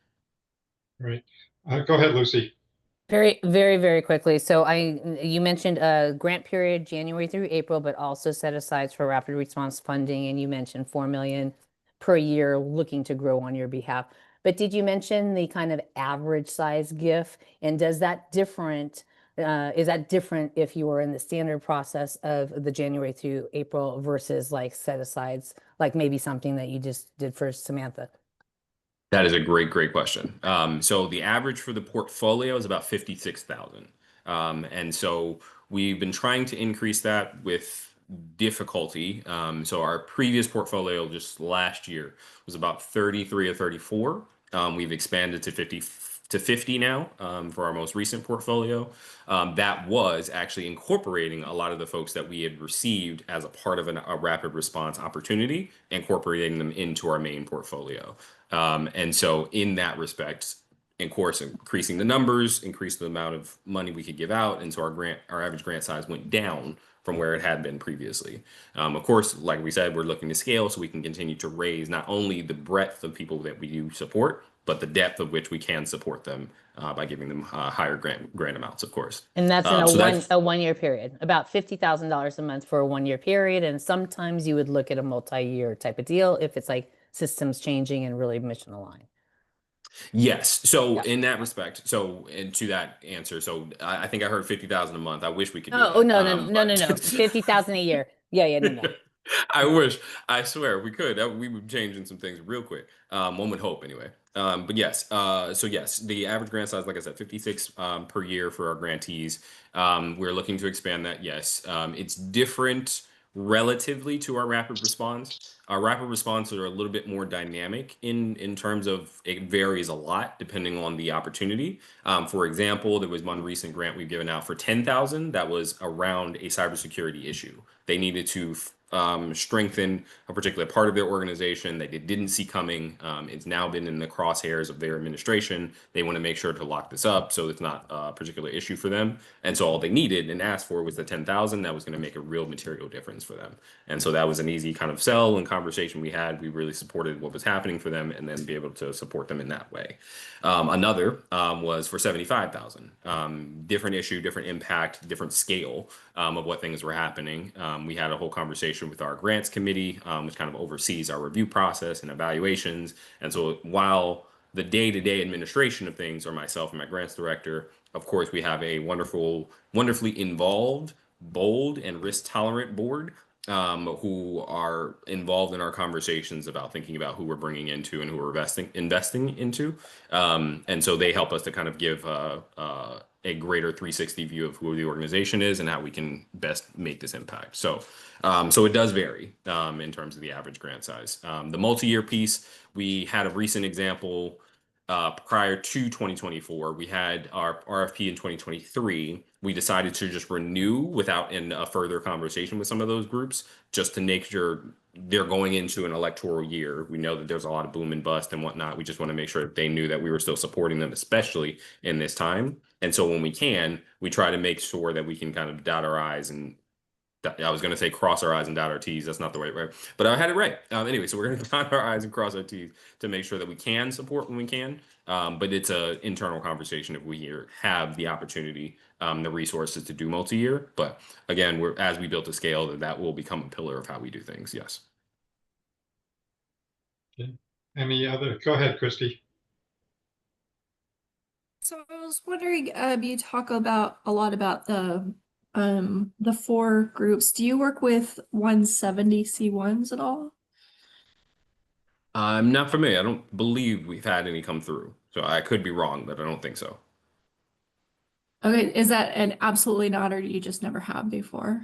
Speaker 1: Right. Go ahead, Lucy.
Speaker 7: Very, very, very quickly. So you mentioned a grant period, January through April, but also set asides for rapid response funding. And you mentioned 4 million per year looking to grow on your behalf. But did you mention the kind of average size gift? And is that different if you were in the standard process of the January through April versus like set asides, like maybe something that you just did for Samantha?
Speaker 9: That is a great question. So the average for the portfolio is about 56,000. And so we've been trying to increase that with difficulty. So our previous portfolio just last year was about 33 or 34. We've expanded to 50 now for our most recent portfolio. That was actually incorporating a lot of the folks that we had received as a part of a rapid response opportunity, incorporating them into our main portfolio. And so in that respect, of course, increasing the numbers, increase the amount of money we could give out. And so our average grant size went down from where it had been previously. Of course, like we said, we're looking to scale so we can continue to raise not only the breadth of people that we do support, but the depth of which we can support them by giving them higher grant amounts, of course.
Speaker 7: And that's in a 1 year period, about $50,000 a month for a 1 year period. And sometimes you would look at a multi-year type of deal if it's like systems changing and really mission aligned.
Speaker 9: Yes. So
Speaker 7: Yeah.
Speaker 9: in that respect, and to that answer, so I think I heard 50,000 a month. I wish we could do
Speaker 7: Oh,
Speaker 9: that.
Speaker 7: no. 50,000 a year. Yeah, no.
Speaker 9: I wish. I swear we could. We would be changing some things real quick. One would hope anyway. But yes. So yes, the average grant size, like I said, 56 per year for our grantees. We're looking to expand that. Yes. It's different relatively to our rapid response. Our rapid responses are a little bit more dynamic in terms of it varies a lot depending on the opportunity. For example, there was one recent grant we've given out for 10,000 that was around a cybersecurity issue. They needed to strengthen a particular part of their organization that they didn't see coming. It's now been in the crosshairs of their administration. They want to make sure to lock this up so it's not a particular issue for them. And so all they needed and asked for was the 10,000 that was going to make a real material difference for them. And so that was an easy kind of sell and conversation we had. We really supported what was happening for them and then be able to support them in that way. Another was for 75,000. Different issue, different impact, different scale of what things were happening. We had a whole conversation with our grants committee, which kind of oversees our review process and evaluations. And so while the day-to-day administration of things are myself and my grants director, of course, we have a wonderfully involved bold and risk tolerant board who are involved in our conversations about thinking about who we're bringing into and who we're investing into. And so they help us to kind of give a greater 360 view of who the organization is and how we can best make this impact. So it does vary in terms of the average grant size. The multi-year piece, we had a recent example prior to 2024. We had our RFP in 2023. We decided to just renew without a further conversation with some of those groups, just to make sure they're going into an electoral year. We know that there's a lot of boom and bust and whatnot. We just want to make sure that they knew that we were still supporting them, especially in this time. And so when we can, we try to make sure that we can kind of dot our I's and I was going to say cross our I's and dot our T's. That's not the right way, but I had it right. Anyway, so we're going to dot our I's and cross our T's to make sure that we can support when we can. But it's an internal conversation if we have the opportunity, the resources to do multi-year. But again, as we build to scale, that will become a pillar of how we do things. Yes.
Speaker 1: Okay. Any other? Go ahead, Christy.
Speaker 10: So I was wondering, you talk about a lot about the 4 groups. Do you work with 170C1s at all?
Speaker 9: I'm not familiar. I don't believe we've had any come through. So I could be wrong, but I don't think so.
Speaker 10: Okay, is that an absolutely not, or do you just never have before?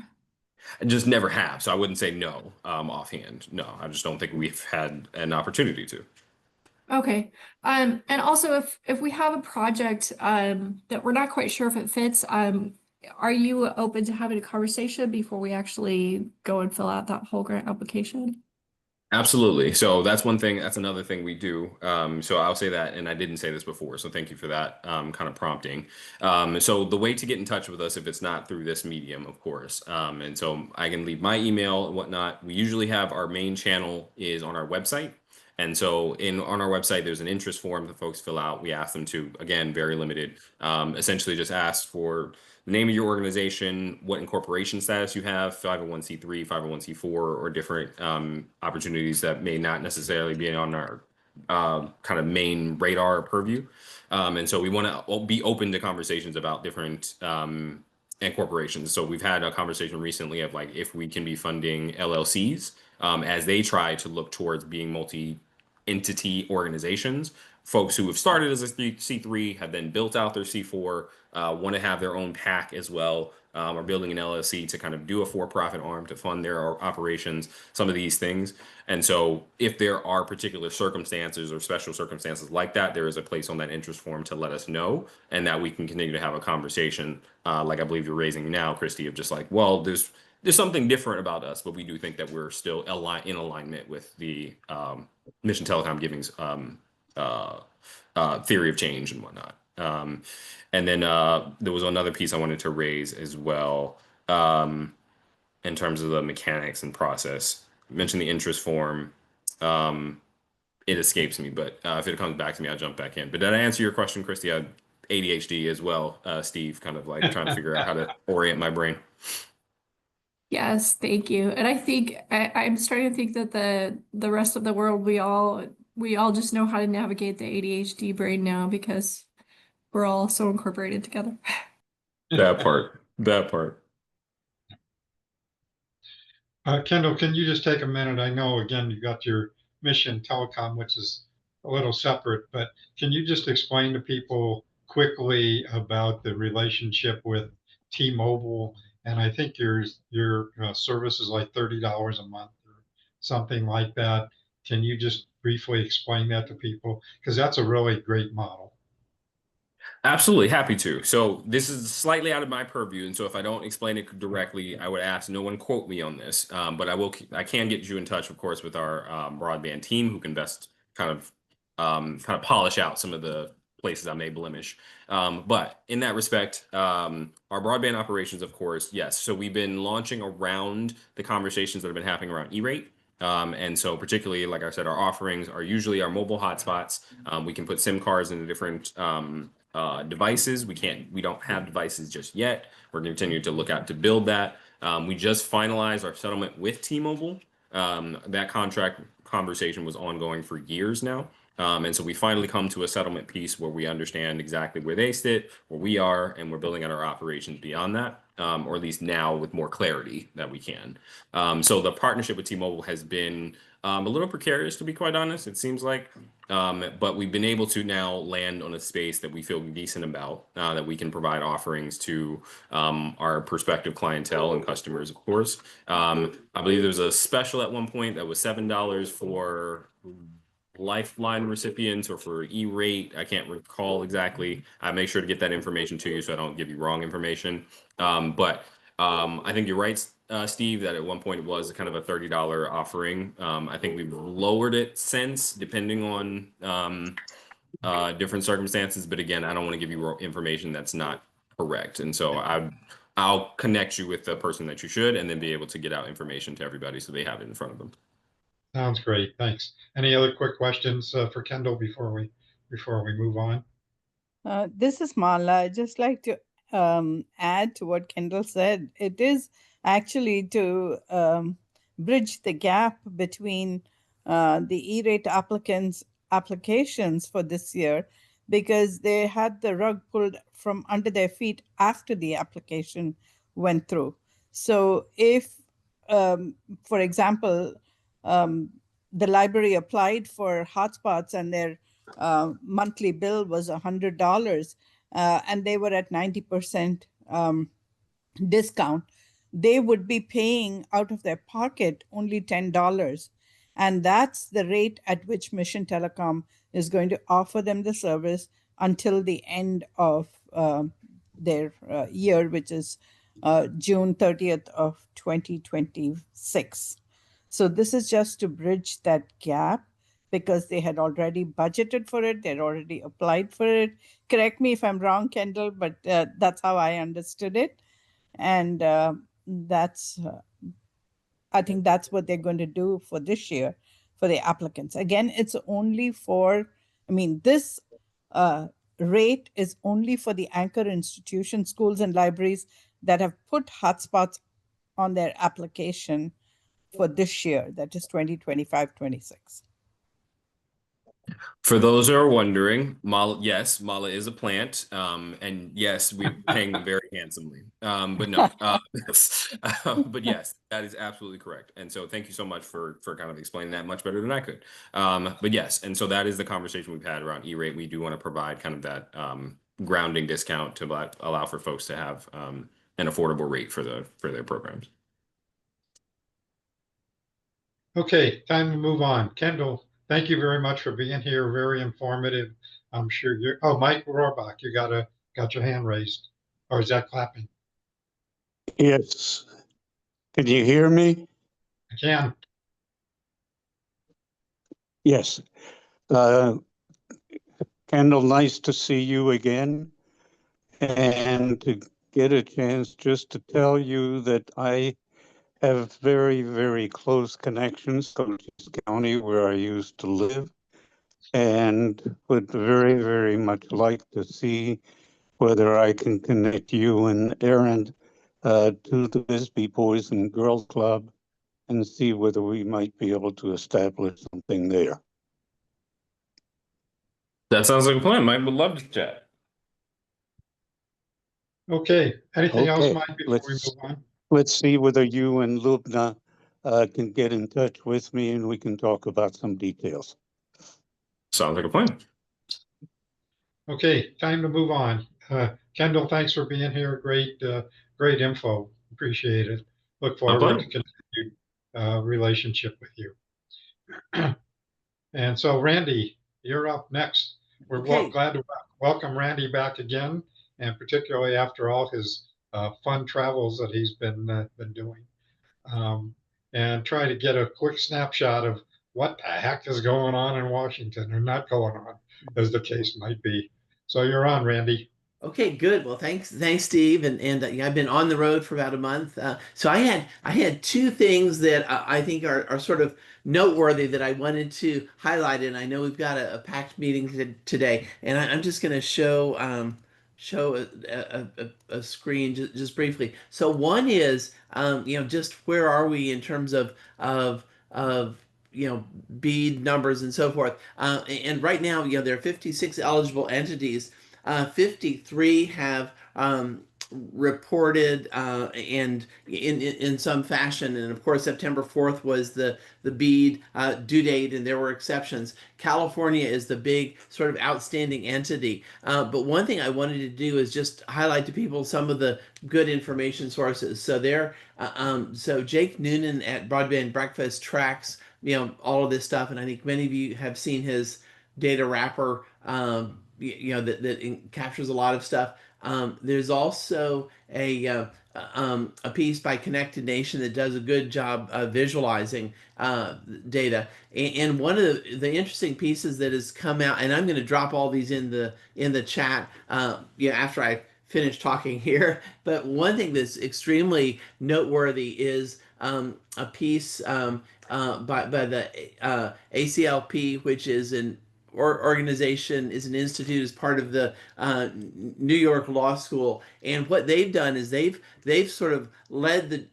Speaker 9: I just never have. So I wouldn't say no offhand. No, I just don't think we've had an opportunity to.
Speaker 10: Okay. And also if we have a project that we're not quite sure if it fits, are you open to having a conversation before we actually go and fill out that whole grant application?
Speaker 9: Absolutely. So that's one thing. That's another thing we do. So I'll say that, and I didn't say this before, so thank you for that kind of prompting. So the way to get in touch with us, if it's not through this medium, of course, and so I can leave my email and whatnot. We usually have our main channel is on our website. And so on our website, there's an interest form that folks fill out. We ask them to, again, very limited, essentially just ask for the name of your organization, what incorporation status you have, 501c3, 501c4, or different opportunities that may not necessarily be on our kind of main radar or purview. And so we want to be open to conversations about different incorporations. So we've had a conversation recently of like if we can be funding LLCs as they try to look towards being multi-entity organizations. Folks who have started as a C3 have then built out their C4, want to have their own PAC as well, are building an LLC to kind of do a for-profit arm to fund their operations, some of these things. And so if there are particular circumstances or special circumstances like that, there is a place on that interest form to let us know and that we can continue to have a conversation like I believe you're raising now, Christy, of just like, well, there's something different about us, but we do think that we're still in alignment with the Mission Telecom Giving's theory of change and whatnot. And then there was another piece I wanted to raise as well in terms of the mechanics and process. You mentioned the interest form. It escapes me, but if it comes back to me, I'll jump back in. But did I answer your question, Christy? I had ADHD as well, Steve, kind of like trying to figure out how to orient my brain.
Speaker 10: Yes, thank you. And I think I'm starting to think that the rest of the world, we all just know how to navigate the ADHD brain now because we're all so incorporated together.
Speaker 9: That part.
Speaker 1: Kendall, can you just take a minute? I know, again, you got your Mission Telecom, which is a little separate, but can you just explain to people quickly about the relationship with T-Mobile? And I think your service is like $30 a month or something like that. Can you just briefly explain that to people? Because that's a really great model.
Speaker 9: Absolutely, happy to. So this is slightly out of my purview, and so if I don't explain it directly, I would ask no one quote me on this. But I can get you in touch, of course, with our broadband team who can best kind of polish out some of the places I may blemish. But in that respect, our broadband operations, of course, yes. So we've been launching around the conversations that have been happening around E-rate. And so particularly, like I said, our offerings are usually our mobile hotspots. We can put SIM cards into different devices. We don't have devices just yet. We're continuing to look out to build that. We just finalized our settlement with T-Mobile. That contract conversation was ongoing for years now. And so we finally come to a settlement piece where we understand exactly where they sit, where we are, and we're building out our operations beyond that. or at least now with more clarity that we can. So the partnership with T-Mobile has been a little precarious, to be quite honest, it seems like. But we've been able to now land on a space that we feel decent about, that we can provide offerings to our prospective clientele and customers, of course. I believe there was a special at one point that was $7 for Lifeline recipients or for E-rate. I can't recall exactly. I make sure to get that information to you so I don't give you wrong information. I think you're right, Steve, that at one point it was kind of a $30 offering. I think we've lowered it since, depending on different circumstances. But again, I don't want to give you information that's not correct. And so I'll connect you with the person that you should, and then be able to get out information to everybody so they have it in front of them.
Speaker 1: Sounds great. Thanks. Any other quick questions for Kendall before we move on?
Speaker 6: This is Marla. I'd just like to add to what Kendall said. It is actually to bridge the gap between the E-rate applications for this year, because they had the rug pulled from under their feet after the application went through. So if, for example, the library applied for hotspots and their monthly bill was $100, and they were at 90% discount, they would be paying out of their pocket only $10. And that's the rate at which Mission Telecom is going to offer them the service until the end of their year, which is June 30th of 2026. So this is just to bridge that gap, because they had already budgeted for it, they'd already applied for it. Correct me if I'm wrong, Kendall, but that's how I understood it. And I think that's what they're going to do for this year for the applicants. Again, it's only for, this rate is only for the anchor institution, schools and libraries that have put hotspots on their application for this year, that is 2025-26.
Speaker 9: For those who are wondering, Mala, yes, Mala is a plant, and yes, we're paying them very handsomely. But no, but yes, that is absolutely correct. And so, thank you so much for kind of explaining that much better than I could. But yes, and so that is the conversation we've had around E-rate. We do want to provide kind of that grounding discount to allow for folks to have an affordable rate for their programs.
Speaker 1: Okay, time to move on. Kendall, thank you very much for being here. Very informative. I'm sure you're. Oh, Mike Rohrbach, you got your hand raised, or is that clapping?
Speaker 11: Yes. Can you hear me?
Speaker 1: I can.
Speaker 11: Yes. Kendall, nice to see you again, and to get a chance just to tell you that I have very, very close connections to Cochise County, where I used to live, and would very, very much like to see whether I can connect you and Aaron to the Bisbee Boys and Girls Club, and see whether we might be able to establish something there.
Speaker 9: That sounds like a plan. Mike would love to chat.
Speaker 1: Okay. Anything else,
Speaker 11: Okay,
Speaker 1: Mike, before we move on?
Speaker 11: let's see whether you and Lubna can get in touch with me and we can talk about some details.
Speaker 9: Sounds like a plan.
Speaker 1: Okay, time to move on. Kendall, thanks for being here. Great info. Appreciate it. Look forward to continued relationship with you. And so, Randy, you're up next. We're glad to welcome Randy back again, and particularly after all his fun travels that he's been doing, and try to get a quick snapshot of what the heck is going on in Washington, or not going on, as the case might be. So you're on, Randy.
Speaker 12: Okay, good. Well, thanks, Steve. And yeah, I've been on the road for about a month. So I had two things that I think are sort of noteworthy that I wanted to highlight. And I know we've got a packed meeting today, and I'm just going to show a screen just briefly. So one is just where are we in terms of bead numbers and so forth. And right now, there are 56 eligible entities. 53 have reported and in some fashion. And of course, September 4th was the BEAD due date, and there were exceptions. California is the big sort of outstanding entity. But one thing I wanted to do is just highlight to people some of the good information sources. So so Jake Noonan at Broadband Breakfast tracks all of this stuff, and I think many of you have seen his data wrapper. That captures a lot of stuff. There's also a piece by Connected Nation that does a good job visualizing data. And one of the interesting pieces that has come out, and I'm going to drop all these in the chat after I finish talking here. But one thing that's extremely noteworthy is a piece by the ACLP, which is an organization, is an institute, as part of the New York Law School. And what they've done is they've sort of led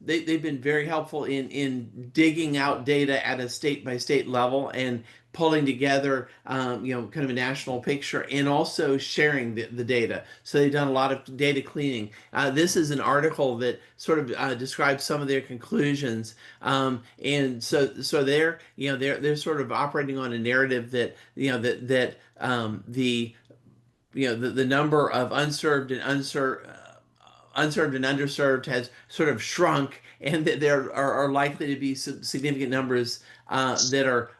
Speaker 12: they've been very helpful in digging out data at a state by state level and pulling together kind of a national picture, and also sharing the data. So they've done a lot of data cleaning. This is an article that sort of describes some of their conclusions. And so they're sort of operating on a narrative that the number of unserved and underserved has sort of shrunk, and that there are likely to be some significant numbers that are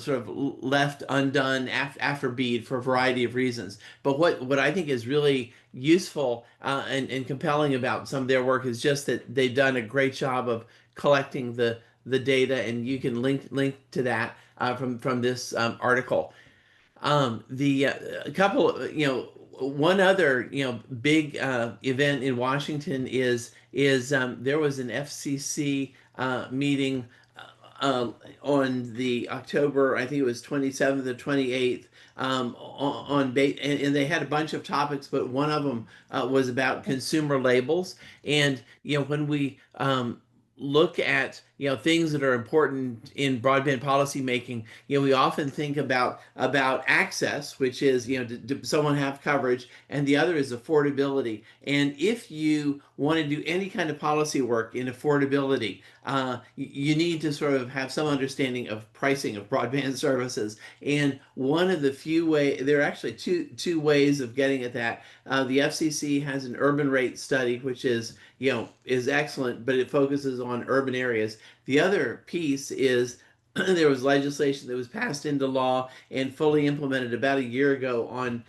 Speaker 12: sort of left undone after BEAD for a variety of reasons. But what I think is really useful and compelling about some of their work is just that they've done a great job of collecting the data, and you can link to that from this article. A couple, one other, big event in Washington is there was an FCC meeting on the October, I think it was 27th or 28th, and they had a bunch of topics, but one of them was about consumer labels. And when we look at things that are important in broadband policy making, we often think about access, which is does someone have coverage, and the other is affordability. And if you want to do any kind of policy work in affordability, you need to sort of have some understanding of pricing of broadband services. And one of the few ways, there are actually two ways of getting at that. The FCC has an urban rate study, which is excellent, but it focuses on urban areas. The other piece is there was legislation that was passed into law and fully implemented about a year ago on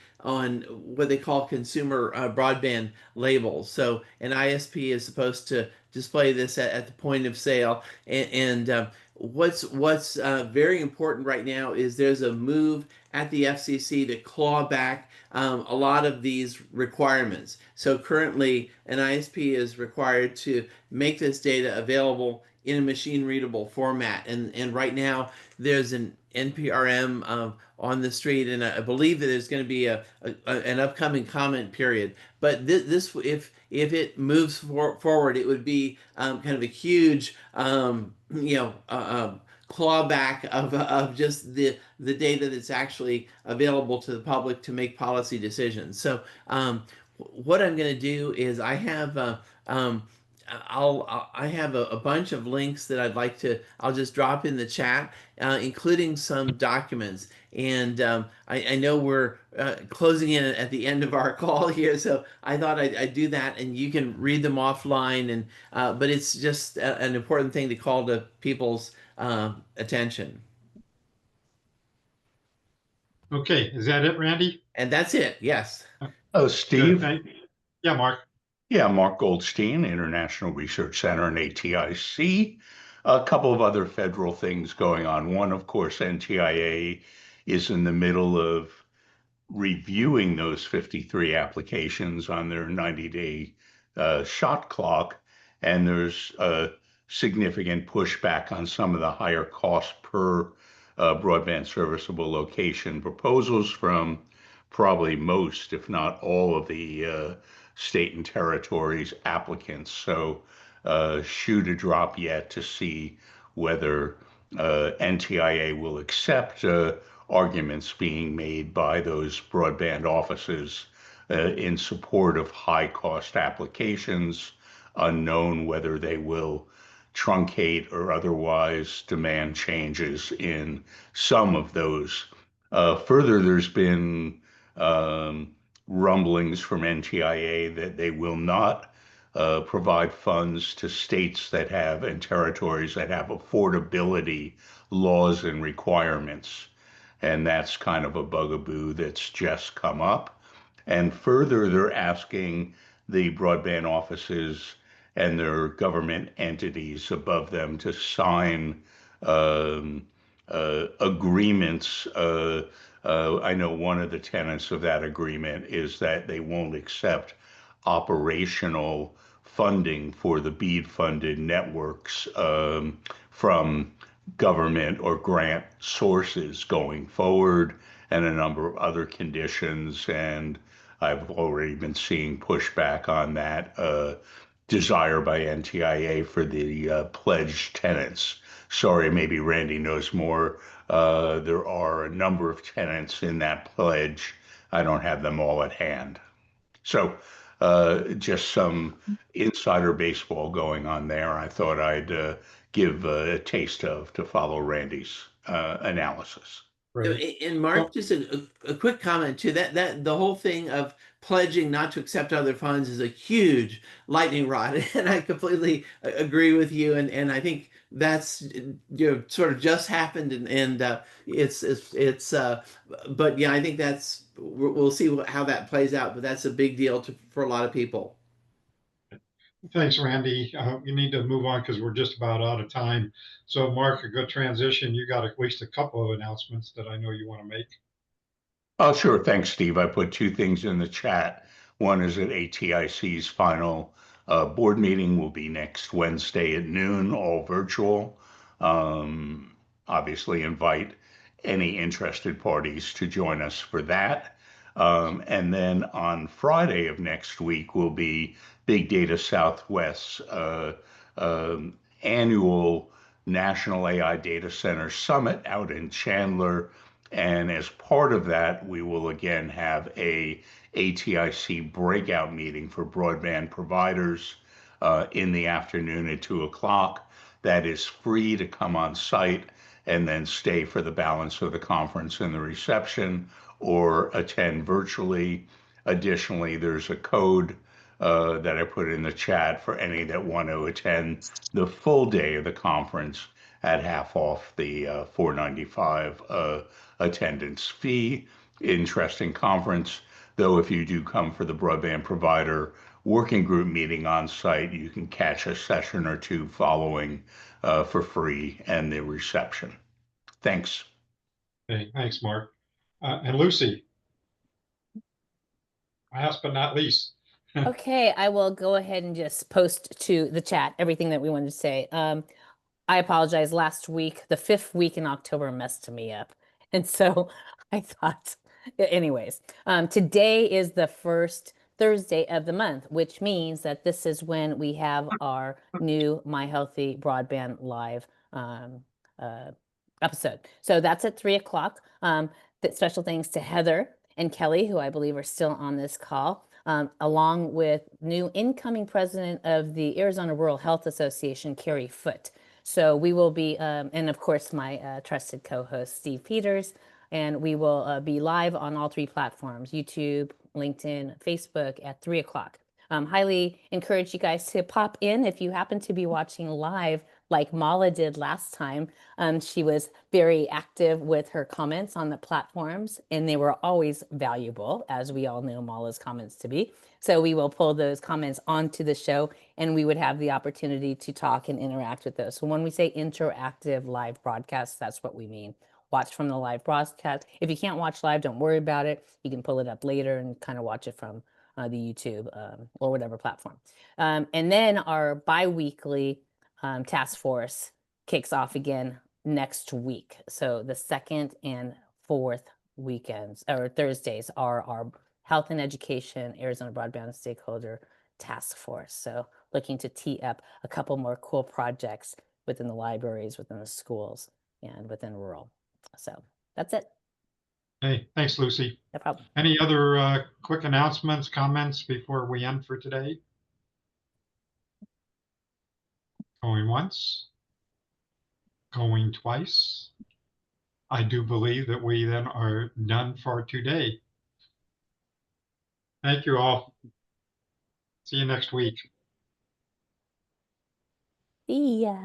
Speaker 12: what they call consumer broadband labels. So an ISP is supposed to display this at the point of sale. And what's very important right now is there's a move at the FCC to claw back a lot of these requirements. So currently, an ISP is required to make this data available in a machine readable format. And right now, there's an NPRM on the street, and I believe that there's going to be an upcoming comment period. But this if it moves forward, it would be kind of a huge clawback of just the data that's actually available to the public to make policy decisions. So what I'm going to do is I have I have a bunch of links that I'll just drop in the chat, including some documents. And I know we're closing in at the end of our call here, so I thought I'd do that, and you can read them offline. And but it's just an important thing to call to people's attention.
Speaker 1: Okay, is that it, Randy?
Speaker 12: And that's it. Yes.
Speaker 13: Oh, Steve.
Speaker 1: Yeah, Mark.
Speaker 13: Yeah, Mark Goldstein, International Research Center and ATIC. A couple of other federal things going on. One, of course, NTIA is in the middle of reviewing those 53 applications on their 90-day shot clock, and there's a significant pushback on some of the higher cost per broadband serviceable location proposals from probably most, if not all, of the state and territories applicants. So shoe to drop yet to see whether NTIA will accept arguments being made by those broadband offices in support of high-cost applications, unknown whether they will truncate or otherwise demand changes in some of those. Further, there's been rumblings from NTIA that they will not provide funds to states that have and territories that have affordability laws and requirements. And that's kind of a bugaboo that's just come up. And further, they're asking the broadband offices and their government entities above them to sign agreements. I know one of the tenets of that agreement is that they won't accept operational funding for the BEAD funded networks from government or grant sources going forward, and a number of other conditions. And I've already been seeing pushback on that desire by NTIA for the pledged tenants. Sorry, maybe Randy knows more. There are a number of tenants in that pledge. I don't have them all at hand. So just some insider baseball going on there. I thought I'd give a taste of to follow Randy's analysis.
Speaker 1: Right.
Speaker 12: And Mark, just a quick comment too. That the whole thing of pledging not to accept other funds is a huge lightning rod, and I completely agree with you. And I think that's sort of just happened, and it's but yeah, I think that's we'll see how that plays out. But that's a big deal for a lot of people.
Speaker 1: Thanks, Randy. We need to move on because we're just about out of time. So, Mark, a good transition. You got at least a couple of announcements that I know you want to make.
Speaker 13: Oh, sure. Thanks, Steve. I put two things in the chat. One is that ATIC's final board meeting will be next Wednesday at noon, all virtual. Obviously, invite any interested parties to join us for that. And then on Friday of next week will be Big Data Southwest's annual National AI Data Center Summit out in Chandler. And as part of that, we will again have a ATIC breakout meeting for broadband providers in the afternoon at 2:00. That is free to come on site and then stay for the balance of the conference and the reception, or attend virtually. Additionally, there's a code that I put in the chat for any that want to attend the full day of the conference at half off the $495 attendance fee. Interesting conference, though. If you do come for the broadband provider working group meeting on site, you can catch a session or two following for free and the reception. Thanks.
Speaker 1: Okay, thanks, Mark. And Lucy, last but not least.
Speaker 7: Okay, I will go ahead and just post to the chat everything that we wanted to say. I apologize. Last week, the 5th week in October messed me up. And so I thought, anyways, today is the first Thursday of the month, which means that this is when we have our new My Healthy Broadband Live episode. So that's at 3:00. Special thanks to Heather and Kelly, who I believe are still on this call, along with new incoming president of the Arizona Rural Health Association, Carrie Foote. So we will be, and of course, my trusted co-host, Steve Peters, and we will be live on all 3 platforms, YouTube, LinkedIn, Facebook at 3:00. Highly encourage you guys to pop in if you happen to be watching live like Mala did last time. She was very active with her comments on the platforms, and they were always valuable, as we all know Mala's comments to be. So we will pull those comments onto the show, and we would have the opportunity to talk and interact with those. So when we say interactive live broadcasts, that's what we mean. Watch from the live broadcast. If you can't watch live, don't worry about it. You can pull it up later and kind of watch it from the YouTube or whatever platform. And then our bi-weekly task force kicks off again next week. So the 2nd and 4th weekends or Thursdays are our Health and Education Arizona Broadband Stakeholder Task Force. So looking to tee up a couple more cool projects within the libraries, within the schools, and within rural. So that's it.
Speaker 1: Hey, thanks, Lucy.
Speaker 7: No problem.
Speaker 1: Any other quick announcements, comments before we end for today? Going once, going twice. I do believe that we then are done for today. Thank you all. See you next week.
Speaker 7: See ya.